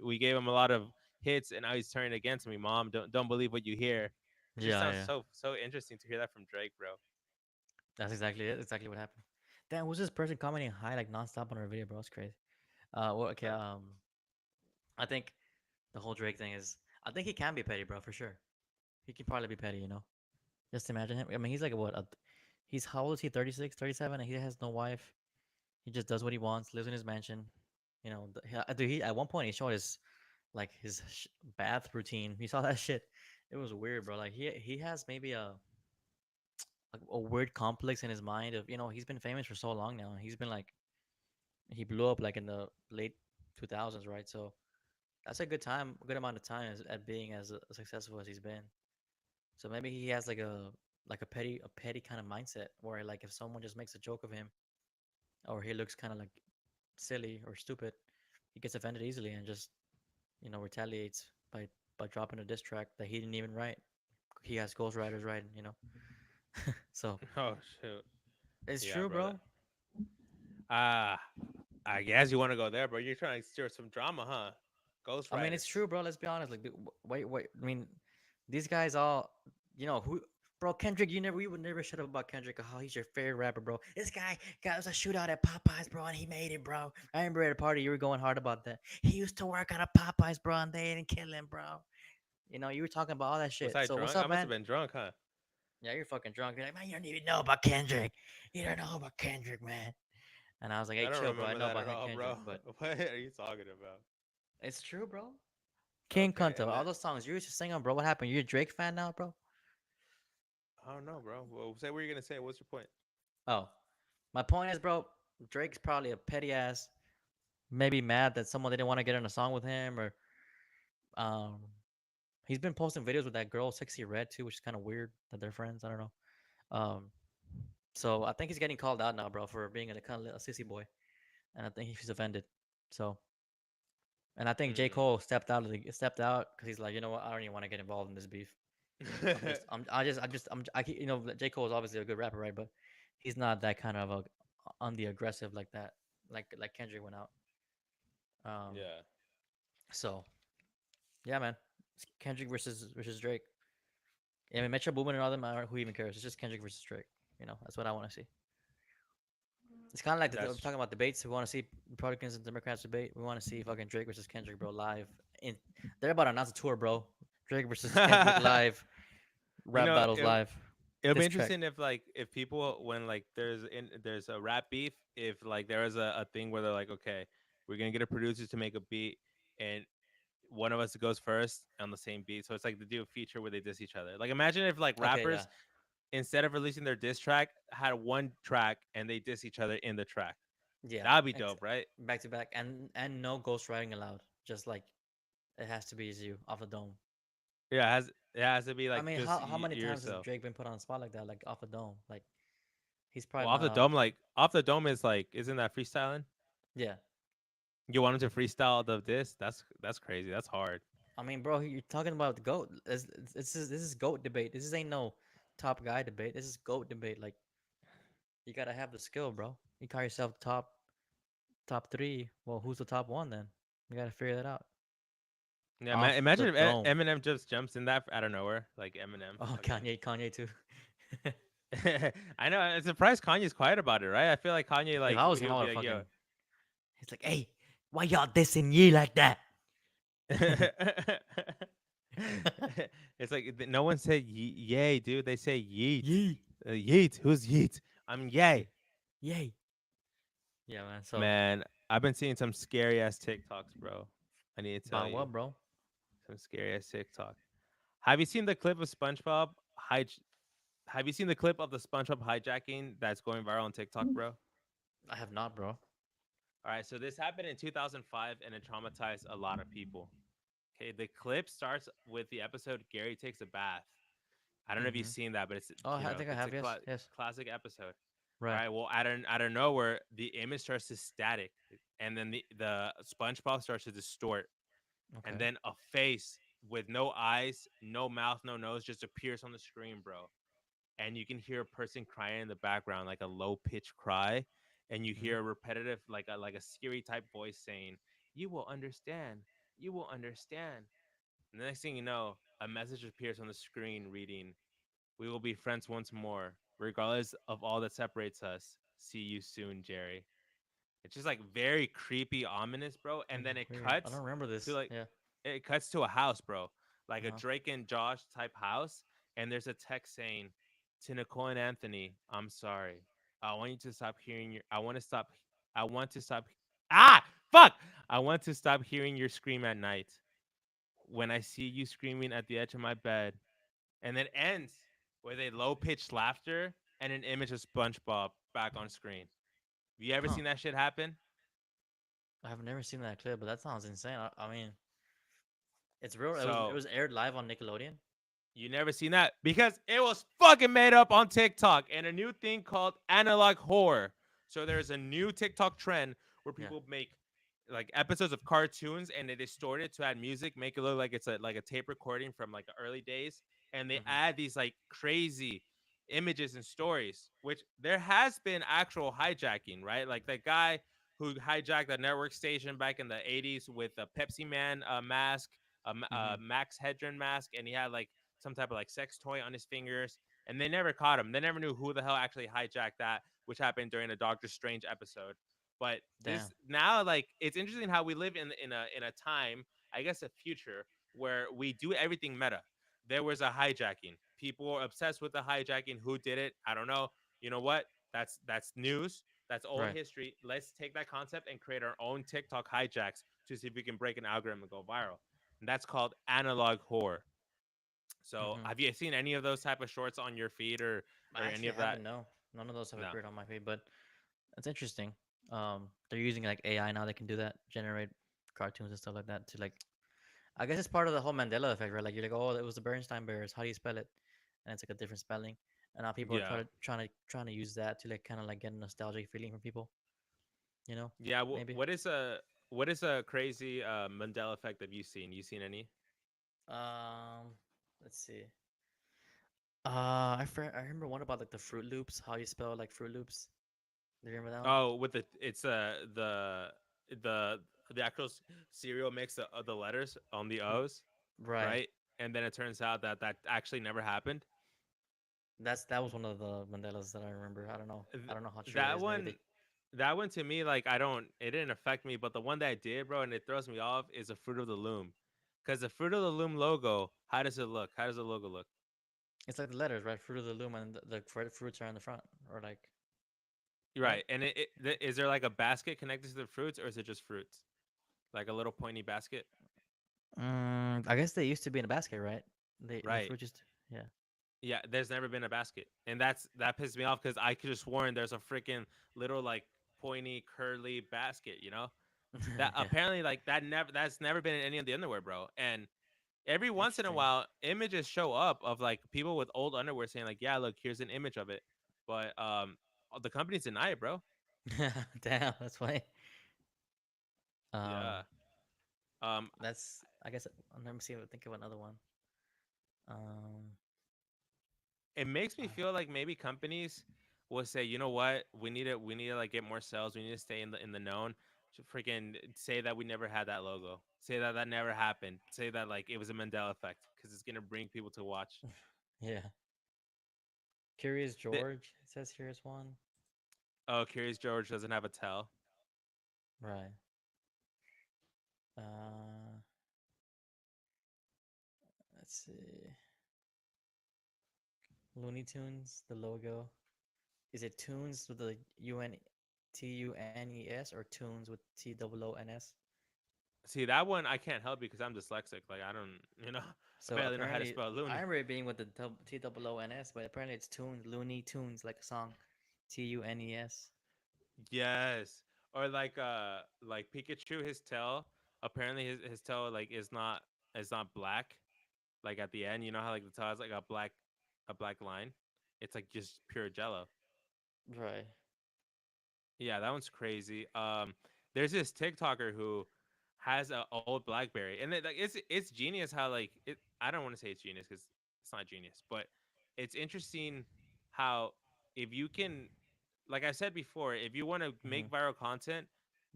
We gave him a lot of hits, and now he's turning against me. Mom, don't believe what you hear. It just Yeah, sounds yeah. so interesting to hear that from Drake, bro. That's exactly it. Exactly what happened. Damn, who's this person commenting hi like nonstop on our video, bro? It's crazy. Well, okay. Huh? I think the whole Drake thing is. I think he can be petty, bro, for sure. He can probably be petty, you know. Just imagine him. I mean, he's like what? He's how old is he? 36, 37, and he has no wife. He just does what he wants, lives in his mansion. You know, dude, he at one point he showed his like his bath routine. You saw that shit. It was weird, bro. Like he has maybe a weird complex in his mind of he's been famous for so long now. He's been like he blew up like in the late 2000s, right? So that's a good time, a good amount of time at being as successful as he's been. So maybe he has like a petty kind of mindset where like if someone just makes a joke of him or he looks kind of like silly or stupid, he gets offended easily and just retaliates by dropping a diss track that he didn't even write. He has ghostwriters writing, So Oh shoot. it's Yeah, true, bro. bro. Ah, I guess you want to go there, bro. You're trying to stir some drama, huh? I mean, it's Ghostwriters. true, bro. Let's be honest. Like, wait. I mean, these guys all, who, bro? Kendrick, we would never shut up about Kendrick. Oh, he's your favorite rapper, bro. This guy got us a shootout at Popeyes, bro, and he made it, bro. I remember at a party you were going hard about that. He used to work at a Popeyes, bro, and they didn't kill him, bro. You were talking about all that Was shit. I So what's drunk? I up, must have man? been drunk, huh? Yeah, you're fucking drunk. You're like, man, you don't even know about Kendrick. You don't know about Kendrick, man. And I was like, hey, I don't chill, bro. I remember know that about at all, Kendrick, bro. but What are you talking about? it's true, bro. King Okay, Kunta, and all then those songs you used to sing them, bro. What happened? You're a Drake fan now, bro? I don't know, bro. Well, say what you're gonna say. What's your point? Oh, my point is, bro, Drake's probably a petty ass, maybe mad that someone didn't want to get in a song with him, or um, he's been posting videos with that girl, Sexy Red, too, which is kind of weird that they're friends. I don't know. Um, so I think he's getting called out now, bro, for being a kind of a sissy boy, and I think he's offended. So, and I think J Hmm. Cole stepped out because he's like, you know what, I don't even want to get involved in this beef. J Cole is obviously a good rapper, right? But he's not that kind of on the aggressive like that, like Kendrick went out. Um, Yeah. so yeah, man, it's Kendrick versus Drake. Yeah, I mean Metro Boomin and all them, who even cares? It's just Kendrick versus Drake. That's what I want to see. It's kind of like we're That's talking about debates. We want to see Republicans and Democrats debate. We want to see fucking Drake versus Kendrick, bro, live. In they're about to announce a tour, bro. Drake versus Kendrick live, you rap know, battles live. it'll be This track. interesting if if people when there's a rap beef, if like there is a thing where they're like, okay, we're gonna get a producer to make a beat and one of us goes first on the same beat. So it's like they do a feature where they diss each other. Like imagine if like Okay, yeah. rappers instead of releasing their diss track had one track and they diss each other in the track. Yeah, That'd be dope, right? back to back, and no ghostwriting allowed. Just like it has to be you off the dome. Yeah, it has to be I like mean, just how many times has yourself. Drake been put on the spot like that, like off a dome? Like he's Well, probably off not the on. dome, like off the dome is like, isn't that freestyling? Yeah, You want him to freestyle the diss? That's crazy. That's hard. I mean, bro, you're talking about the goat. This is goat debate. This ain't no top guy debate. This is goat debate. Like you gotta have the skill, bro. You call yourself top three. Well, who's the top one then? You gotta figure that out. Yeah, Off the imagine if dome. Eminem just jumps in that out of nowhere, like Eminem, Oh, fucking. Kanye too. I know. I'm surprised Kanye's quiet about it, right? I feel like Kanye, If like I was him, I he'll would be have like, yo. fucking. He's like, hey, why y'all dissing ye like that? It's like no one said yay, dude. They say yeet. Yee, Yeet. Who's yeet? I'm yay. yay. Yeah, man. So, Man, I've been seeing some scary ass TikToks, bro. I need to tell about you what, bro? some scary ass TikTok. Have you seen the clip of SpongeBob hij- Have you seen the clip of the SpongeBob hijacking that's going viral on TikTok, bro? I have not, bro. All right, so this happened in 2005 and it traumatized a lot of people. Okay, the clip starts with the episode Gary takes a bath. I don't know if you've Mm-hmm. seen that, but it's Oh, I think I it's a have. Yes, yes. classic episode. All Right. right, well out of nowhere, the image starts to static, and then the SpongeBob starts to distort, and Okay. then a face with no eyes, no mouth, no nose just appears on the screen, bro. And you can hear a person crying in the background, like a low pitched cry, and you Mm-hmm. hear a repetitive, like a Siri type voice saying, "You will understand. You will understand." And the next thing you know, a message appears on the screen reading, "We will be friends once more, regardless of all that separates us. See you soon, Jerry." It's just like very creepy, ominous, bro. And then Weird. I don't remember to this. like Yeah. it cuts to a house, bro, like a Uh-huh. Drake and Josh type house, and there's a text saying, "To Nicole and Anthony, I'm sorry. I want to stop. I want to stop. Ah, fuck! I want to stop hearing your scream at night when I see you screaming at the edge of my bed. And then ends with a low pitched laughter and an image of SpongeBob back on screen. Have you ever Huh. seen that shit happen? I've never seen that clip, but that sounds insane. I mean, it's real. It So was aired live on Nickelodeon. you never seen that because it was fucking made up on TikTok and a new thing called analog horror. So there's a new TikTok trend where Yeah. people make like episodes of cartoons and they distort it to add music, make it look like it's a tape recording from like the early days, and they Hmm. add these like crazy images and stories. Which there has been actual hijacking, right? Like that guy who hijacked the network station back in the '80s with a Pepsi Man mask, Hmm. Max Hedron mask, and he had like some type of like sex toy on his fingers, and they never caught him. They never knew who the hell actually hijacked that, which happened during a Doctor Strange episode. But Damn. this now, like, it's interesting how we live in a time, I guess, a future where we do everything meta. There was a hijacking. People are obsessed with the hijacking. Who did it? I don't know. You know what? That's news. That's old Right. history. Let's take that concept and create our own TikTok hijacks to see if we can break an algorithm and go viral. And that's called analog horror. So, Hmm. have you seen any of those type of shorts on your feed or I any actually of that? haven't. No, none of those have No. appeared on my feed, but it's interesting. They're using like AI now. They can do that, generate cartoons and stuff like that to like. I guess it's part of the whole Mandela effect, right? Like you're like, oh, it was the Bernstein Bears. How do you spell it? And it's like a different spelling. And now people are Yeah. trying to use that to like kind of like get a nostalgic feeling from people. You know, Yeah. maybe. What is a crazy Mandela effect have you seen? You seen any? Um, let's see. I remember one about like the Fruit Loops. How you spell like Fruit Loops? Do you remember that one? Oh, with it's the the actual cereal mix of the letters on the R- O's, Right. right? And then it turns out that that actually never happened. That was one of the Mandelas that I remember. I don't know. I Th- don't know how true it that is. Maybe one they. that one to me, like, I don't, it didn't affect me, but the one that I did, bro, and it throws me off is the Fruit of the Loom. Because the Fruit of the Loom logo, how does it look? How does the logo look? It's like the letters, right? Fruit of the Loom, and the fruits are in the front, or like, right? Right. And is there like a basket connected to the fruits, or is it just fruits? Like a little pointy basket? I guess they used to be in a basket, right? The Right. fruit used to, yeah. Yeah, there's never been a basket. And that pisses me off because I could have sworn there's a freaking little like pointy curly basket, you know? That Yeah. apparently like that's never been in any of the underwear, bro. And every once in a Interesting. while images show up of like people with old underwear saying like, yeah, look, here's an image of it. But the companies deny it, bro. Damn, that's funny. Yeah. Um, Um that's I guess let me see if I think of another one. Um, it makes me uh, feel like maybe companies will say, you know what, we need to like get more sales. We need to stay in the known. To freaking say that we never had that logo. Say that that never happened. Say that like it was a Mandela effect because it's gonna bring people to watch. yeah. Curious The, George, it says here is one. oh, Curious George doesn't have a tell. Right. Uh, let's see. Looney Tunes, the logo. Is it Tunes with the Tunes or Tunes with TOONS? See that one I can't help because I'm dyslexic. Like I don't, I So barely know how to apparently, spell I loony. remember it being with the TOONS, but apparently it's Tunes, Looney Tunes, like a song, TUNES. Yes, or like Pikachu, his tail. Apparently, his tail like is not black. Like at the end, you know how like the tail has like a black line. It's like just pure Jello. Right. Yeah, that one's crazy. There's this TikToker who has a old BlackBerry, and like it's genius how like it. I don't want to say it's genius because it's not genius, but it's interesting how if you can, like I said before, if you want to Mm-hmm. make viral content,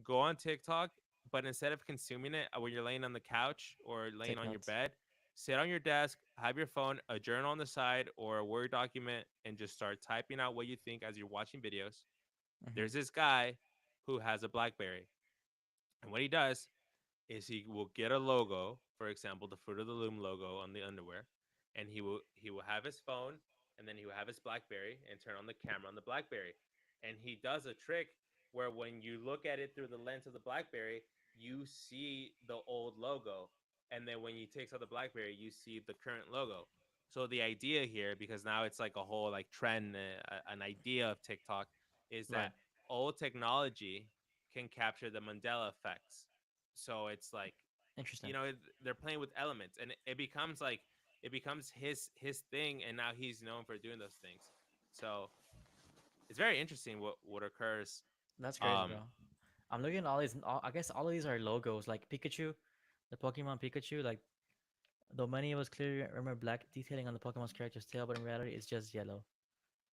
go on TikTok, but instead of consuming it when you're laying on the couch or laying Take on your notes. bed, sit on your desk, have your phone, a journal on the side, or a Word document, and just start typing out what you think as you're watching videos. Mm-hmm. There's this guy who has a BlackBerry, and what he does is he will get a logo, for example, the Fruit of the Loom logo on the underwear, and he will have his phone, and then he will have his BlackBerry and turn on the camera on the BlackBerry, and he does a trick where when you look at it through the lens of the BlackBerry, you see the old logo, and then when you take out the BlackBerry, you see the current logo. So the idea here, because now it's like a whole like trend, an idea of TikTok, is Right. that old technology can capture the Mandela effects. So it's like, Interesting. they're playing with elements, and it becomes like it becomes his thing, and now he's known for doing those things. So it's very interesting what occurs. That's crazy, bro. Um, I'm looking at all these. I guess all of these are logos, like Pikachu, the Pokemon Pikachu. Like, though many of us clearly remember black detailing on the Pokemon's character's tail, but in reality, it's just yellow.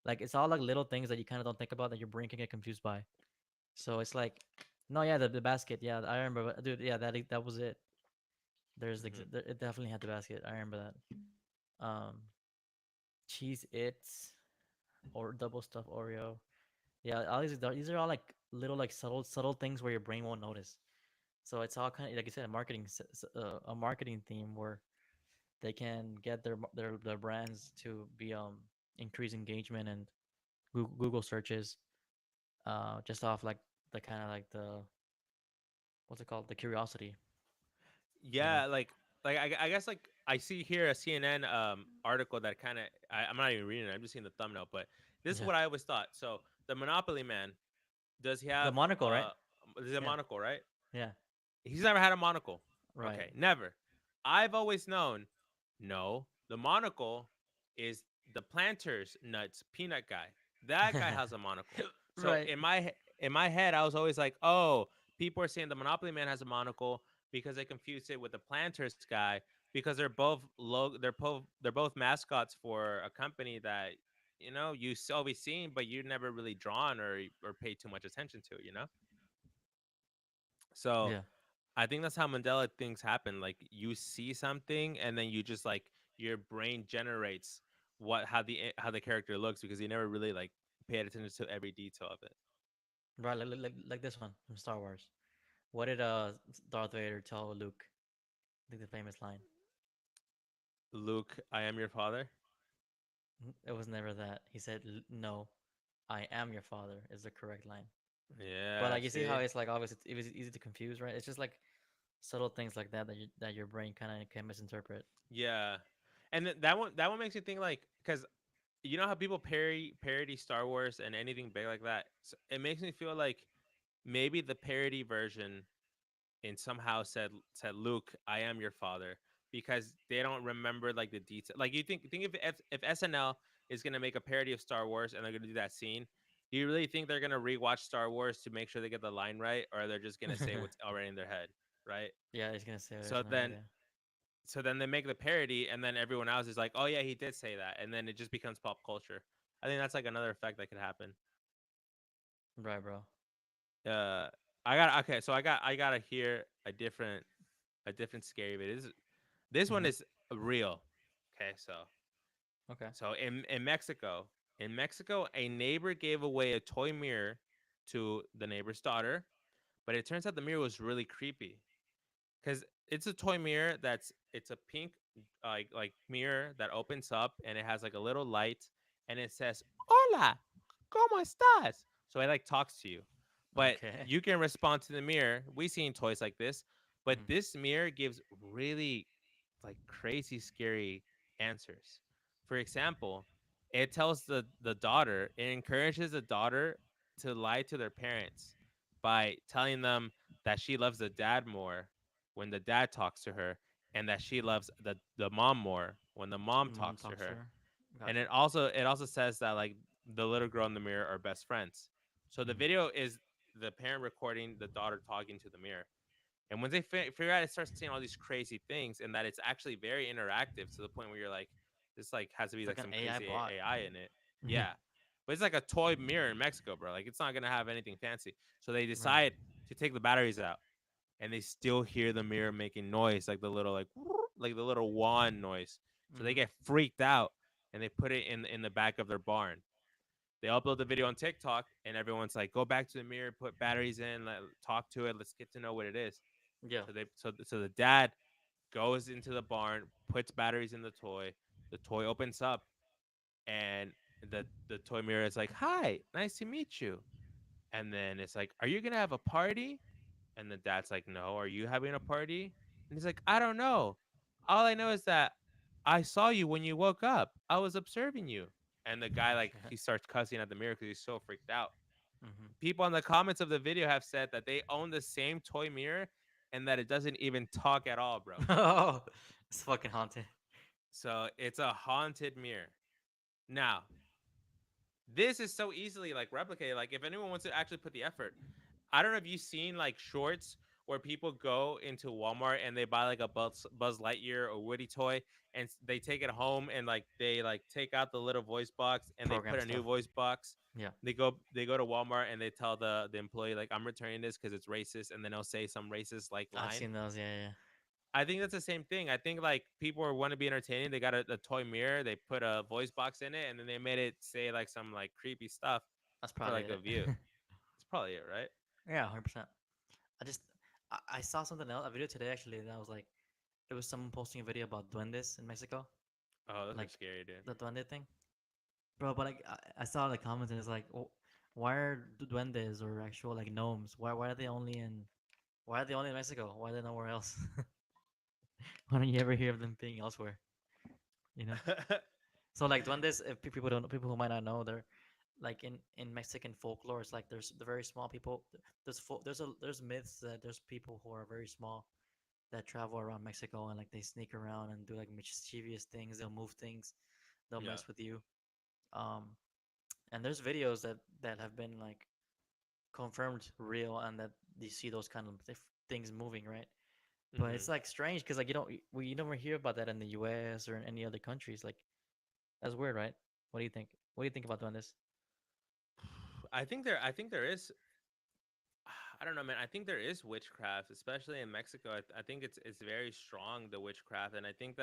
Like, it's all like little things that you kind of don't think about that your brain can get confused by. So it's like, no, yeah, the basket. Yeah, I remember, dude. Yeah, that was it. mhm. It definitely had the basket. I remember that. Cheese Its or double stuffed Oreo. Yeah, all these are all like little like subtle things where your brain won't notice. So it's all kind of like you said, a marketing theme where they can get their brands to be increase engagement and Google searches, just off like the kind of like the what's it called, the curiosity, you know? Yeah, like I guess like I see here a CNN article that kind of I'm not even reading it. I'm just seeing the thumbnail, but this is Yeah, what I always thought. So the Monopoly man, does he the have monocle, right? is it a Yeah, monocle, right? yeah, He's never had a monocle. right. Okay, never. I've always known, no, the monocle is the Planters Nuts peanut guy. That guy has a monocle. So Right. in my head, I was always like, oh, people are saying the Monopoly Man has a monocle because they confused it with the Planters guy because they're both mascots for a company that you always seen, but you never really drawn or paid too much attention to. So Yeah. I think that's how Mandela things happen. Like you see something and then you just like your brain generates how the character looks because you never really like paid attention to every detail of it. Right, like this one from Star Wars. What did Darth Vader tell Luke? I think the famous line. Luke, I am your father. It was never that. He said, "No, I am your father," is the correct line. But Yeah, like you see how see? it's like obviously it was easy to confuse, right? It's just like subtle things like that that your brain kind of can misinterpret. Yeah. And that one makes me think like cuz you know how people parody Star Wars and anything big like that. So it makes me feel like maybe the parody version and somehow said Luke, I am your father because they don't remember like the detail. Like you think if SNL is gonna make a parody of Star Wars and they're gonna do that scene, do you really think they're gonna rewatch Star Wars to make sure they get the line right, or they're just gonna say what's already in their head, right? Yeah, he's gonna say So there's no then idea. so then they make the parody, and then everyone else is like, oh yeah, he did say that, and then it just becomes pop culture. I think that's like another effect that could happen. Right, bro. Uh, I got okay, so I gotta hear a different scary video. This one Mm-hmm. is real. Okay, Okay. so in Mexico, a neighbor gave away a toy mirror to the neighbor's daughter, but it turns out the mirror was really creepy because it's a toy mirror it's a pink like mirror that opens up and it has like a little light and it says "Hola, cómo estás?" So it like talks to you, but Okay. you can respond to the mirror. We seen toys like this, but Mm. this mirror gives really like crazy scary answers. For example, it tells the daughter, it encourages the daughter to lie to their parents by telling them that she loves the dad more when the dad talks to her and that she loves the mom more when the mom Mom talks to talks to her. her. And Gotcha. it also says that like the little girl in the mirror are best friends. So the Mm. video is the parent recording the daughter talking to the mirror. And when they figure out, it starts saying all these crazy things, and that it's actually very interactive to the point where you're like, this like has to be It's like like an some AI crazy bot. AI in it. Yeah. Yeah, but it's like a toy mirror in Mexico, bro. Like it's not gonna have anything fancy. So they Right. decide to take the batteries out, and they still hear the mirror making noise, like the little like the little wand noise. So they Mm-hmm. get freaked out, and they put it in the back of their barn. They upload the video on TikTok, and everyone's like, "Go back to the mirror, put batteries in, talk to it, let's get to know what it is." Yeah. So the dad goes into the barn, puts batteries in the toy. The toy opens up, and the toy mirror is like, "Hi, nice to meet you." And then it's like, "Are you gonna have a party?" And the dad's like, "No, are you having a party?" And he's like, "I don't know. All I know is that I saw you when you woke up. I was observing you." And the guy, like, he starts cussing at the mirror because he's so freaked out. Hmm. People in the comments of the video have said that they own the same toy mirror and that it doesn't even talk at all, bro. Oh, it's fucking haunted. So it's a haunted mirror. Now, this is so easily like replicated. Like, if anyone wants to actually put the effort, I don't know if you've seen like shorts where people go into Walmart and they buy like a Buzz Lightyear or Woody toy, and they take it home and like they like take out the little voice box and they Program put a new stuff. voice box. Yeah, They go to Walmart and they tell the employee, like, "I'm returning this because it's racist," and then they'll say some racist like I've line. seen those. Yeah, yeah. I think that's the same thing. I think like people want to be entertaining. They got a toy mirror. They put a voice box in it, and then they made it say like some like creepy stuff That's for probably like a it. view. That's probably it, right? Yeah, 100%. I just I saw something else, a video today actually that was like it was someone posting a video about duendes in Mexico, Oh, those are like scary, dude. the duende thing, bro. But like I saw the comments and it's like, oh, why are duendes or actual like gnomes? Why are they only in why are they only in Mexico? Why are they nowhere else? Why don't you ever hear of them being elsewhere? You know. So like duendes, if people don't, people who might not know, they're like in Mexican folklore. It's like there's the very small people. There's myths that there's people who are very small that travel around Mexico and like they sneak around and do like mischievous things. They'll move things. They'll Yeah. mess with you. Um, and there's videos that have been like confirmed real and that you see those kind of things moving, right? But Hmm. it's like strange because like you never hear about that in the U.S. or in any other countries. Like that's weird, right? What do you think? What do you think about doing this? I think there is. I don't know, man. I think there is witchcraft, especially in Mexico. I think it's very strong, the witchcraft, and I think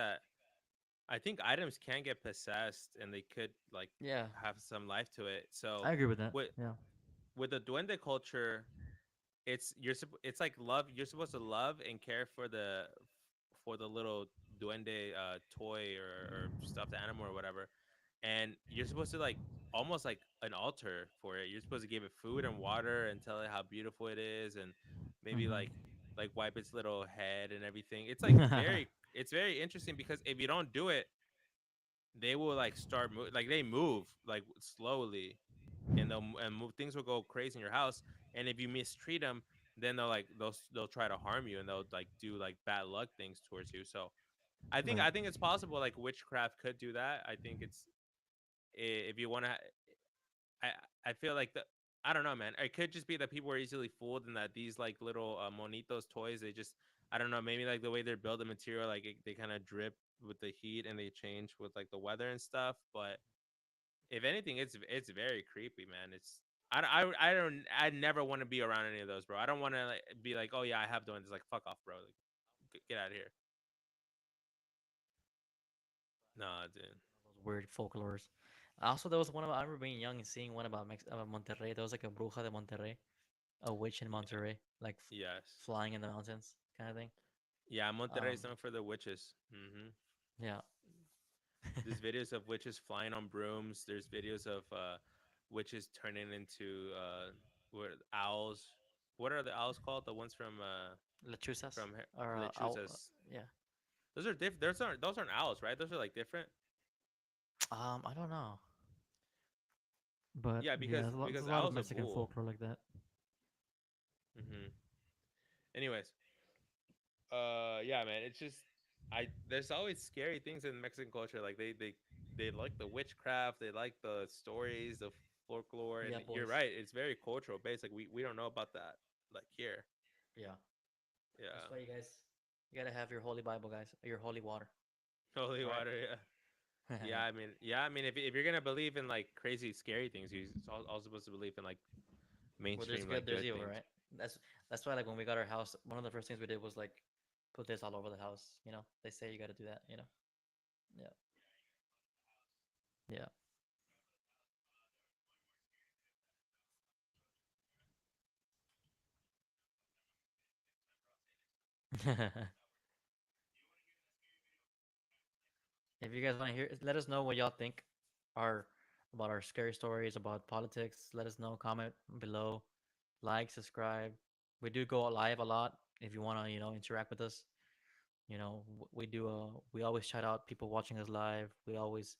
items can get possessed and they could like Yeah, have some life to it. So I agree with that. with Yeah. with the duende culture, it's like love. You're supposed to love and care for the little duende toy or stuffed animal or whatever, and you're supposed to like almost like an altar for it. You're supposed to give it food and water and tell it how beautiful it is, and maybe like wipe its little head and everything. It's like Mm-hmm. very interesting because if you don't do it, they will like like they move like slowly, and and move things will go crazy in your house. And if you mistreat them, then they'll try to harm you and they'll like do like bad luck things towards you. So Right. I think it's possible like witchcraft could do that. I think it's if you want to. I feel like the I don't know, man. It could just be that people are easily fooled and that these like little monitos toys, they just I don't know, maybe like the way they're built, the material, like they kind of drip with the heat and they change with like the weather and stuff. But if anything, it's very creepy, man. I don't I never want to be around any of those, bro. I don't want to like, be like, oh yeah, I have doing this. Like, fuck off, bro. Like, get out of here. Nah, dude. Those weird folklores. Also, there was one about I remember being young and seeing one about about Monterrey. There was like a bruja de Monterrey, a witch in Monterrey, like Yes. flying in the mountains, kind of thing. Yeah, Monterrey Um, is known for the witches. yeah. There's videos of witches flying on brooms. There's videos of witches turning into what owls. What are the owls called? The ones Lechuzas from or Lechuzas. yeah. Those are different. Those aren't owls, right? Those are like different. I don't know, but Yeah, yeah, there's because a lot of owl's a Mexican bull. folklore like that. Hmm. Anyways, yeah, man. It's just there's always scary things in Mexican culture. Like they like the witchcraft. They like the stories, the folklore, and Yeah, you're boys. right. It's very cultural based. Like we don't know about that like here. Yeah, that's Yeah. why you gotta have your holy Bible, guys, your holy water. Holy All right. water. Yeah. Yeah. I mean, if you're gonna believe in like crazy scary things, you're also supposed to believe in like Where there's mainstream good, like there's good evil, things. right? That's that's why like when we got our house, one of the first things we did was like put this all over the house. You know, they say you got to do that. You know. Yeah. Yeah. If you guys want to hear, let us know what y'all think are about our scary stories about politics. Let us know. Comment below. like, subscribe. We do go live a lot. If you wanna, interact with us, we do. We always shout out people watching us live. We always,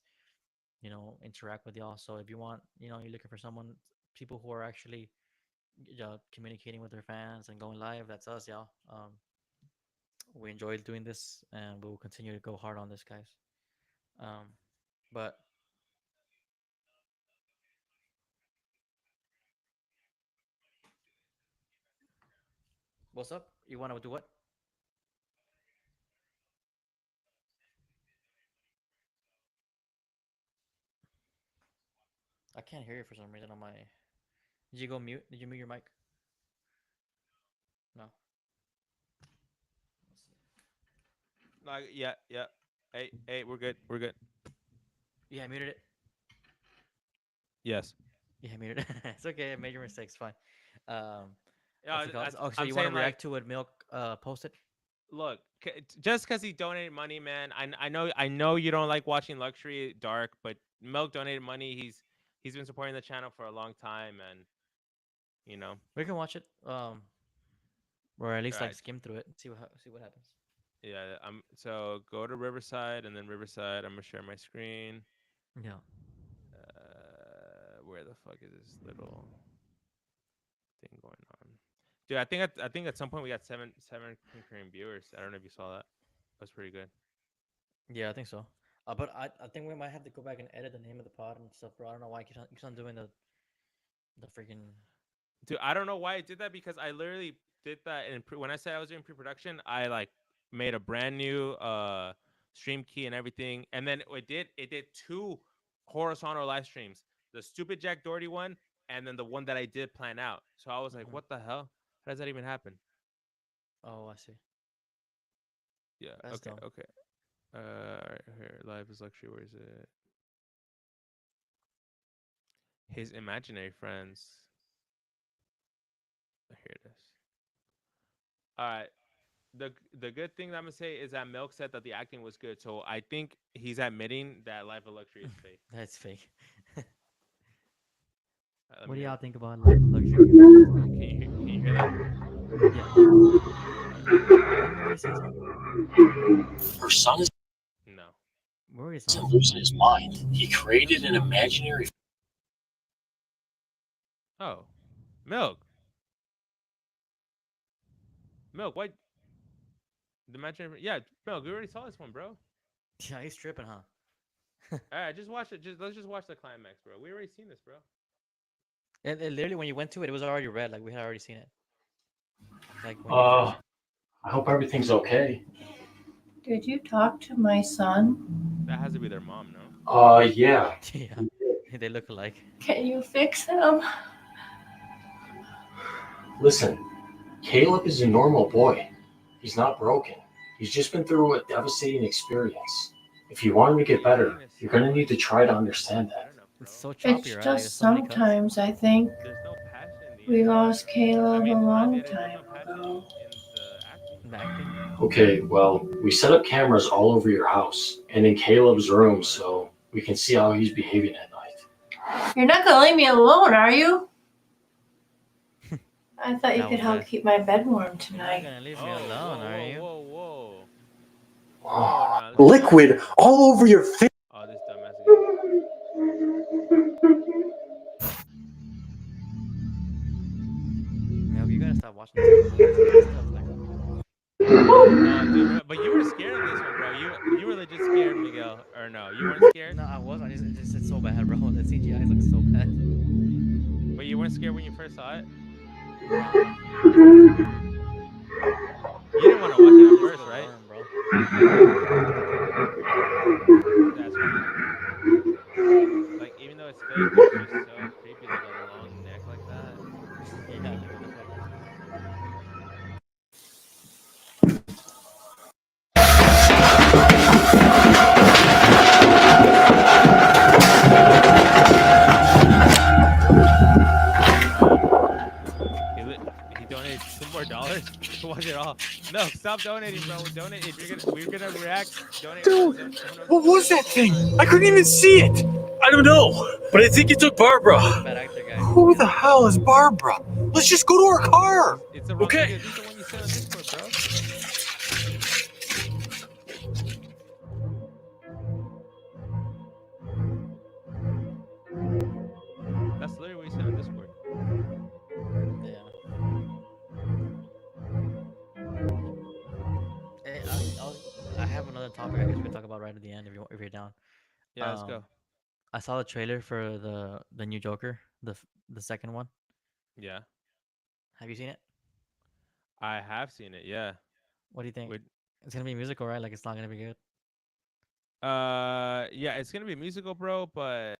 interact with y'all. So if you want, you're looking for people who are actually communicating with their fans and going live, that's us, y'all. We enjoy doing this, and we will continue to go hard on this, guys. Um, but what's up? You want to do what? I can't hear you for some reason on my. Did you go mute? Did you mute your mic? No. Like, yeah, yeah. Hey, we're good. We're good. Yeah, I muted it. Yes. Yeah, I muted it. It's okay. I made your mistakes. Fine. Um, Yeah, what's it called? Oh, so I'm you want to saying like, react to what Milk posted? look, just because he donated money, man. I know you don't like watching luxury dark, but Milk donated money. He's been supporting the channel for a long time, and you know. We can watch it. Or at All least like right. skim through it and see what happens. Yeah. So go to Riverside, and then Riverside. I'm gonna share my screen. Yeah. Where the fuck is this little thing going on? Dude, I think at some point we got seven concurring viewers. I don't know if you saw that. That's pretty good. Yeah, I think so. But I think we might have to go back and edit the name of the pod and stuff, bro. I don't know why I keeps on doing the freaking. Dude, I don't know why I did that because I literally did that and when I said I was doing pre-production, I like made a brand new stream key and everything, and then it did two horizontal live streams, the stupid Jack Doherty one, and then the one that I did plan out. So I was like, Mhm. what the hell? How does that even happen? Oh, I see. Yeah. That's Okay. dumb. Okay. All right, here, live is luxury. Where is it? His imaginary friends. Here it is. All right. The good thing that I'm gonna say is that Milk said that the acting was good, so I think he's admitting that Life of Luxury is fake. That's fake. Let What me do hear y'all it. think about Life of Luxury? You guys listen to it? Can you hear that? Yeah. All right. Didn't we already see some? Her son No. We already saw isn't some. losing his mind. He created an imaginary. Oh, Milk. Milk. What? The imaginary. Yeah, Milk. We already saw this one, bro. Yeah, he's tripping, huh? All right, just watch it. Let's just watch the climax, bro. We already seen this, bro. And literally, when you went to it, it was already red. Like we had already seen it. Like when you Uh, first. I hope everything's okay. Did you talk to my son? That has to be their mom, no? Yeah. Yeah, they look alike. Can you fix him? Listen, Caleb is a normal boy. He's not broken. He's just been through a devastating experience. If you want him to get better, Hating is you're so gonna need much. to try to It's understand not good that. enough, It's bro. so choppy, It's right? Like there's just so many cuts. sometimes I think There's no passion in the we editing, lost bro. I Caleb a mean, not the long editing. There's time no passion ago. in the acting. The acting. Okay, well, we set up cameras all over your house and in Caleb's That's room fun. so we can see how he's behaving at night. You're not gonna leave me alone, are you? I thought you That could was help bad. keep my bed warm You're not tonight. gonna leave me Oh, alone, whoa, are whoa, you? whoa, whoa. Whoa, Oh, nah, let's slow down, liquid slow down. all over your face. Oh, this dumbass again. Milk, you gotta stop watching this stuff, bro. This stuff like. No, dude, but you were scared of this one, bro. You were legit scared, Miguel. Or no, you weren't scared? No, I wasn't. It's so bad, bro. The CGI looks so bad. But you weren't scared when you first saw it? No, I just think it's weird. You didn't want to watch it at Let's first, go right? learn, bro. That's funny. Like, even though it's fake, it's just so creepy, like a long neck like that. Yeah, like what the fuck? Oh, he donated $2 more to watch it all. No, stop donating, bro. Donate if we're gonna react. Donate Dude, one of what was donate that multiple thing? times. I couldn't even see it. I don't know, but I think he took Barbara. Bad actor guy. Who the hell is Barbara? Let's just go to her car. It's the wrong Okay. video. This is the one you sent on Discord, bro. That's literally what you sent on Discord. Yeah. Hey, I have another topic. I guess we can talk about right at the end if you're down. Yeah, let's go. I saw the trailer for the new Joker, the second one. Yeah, Have you seen it? I have seen it. Yeah. What do you think? With It's gonna be musical, right? Like it's not gonna be good. yeah, it's gonna be musical, bro. But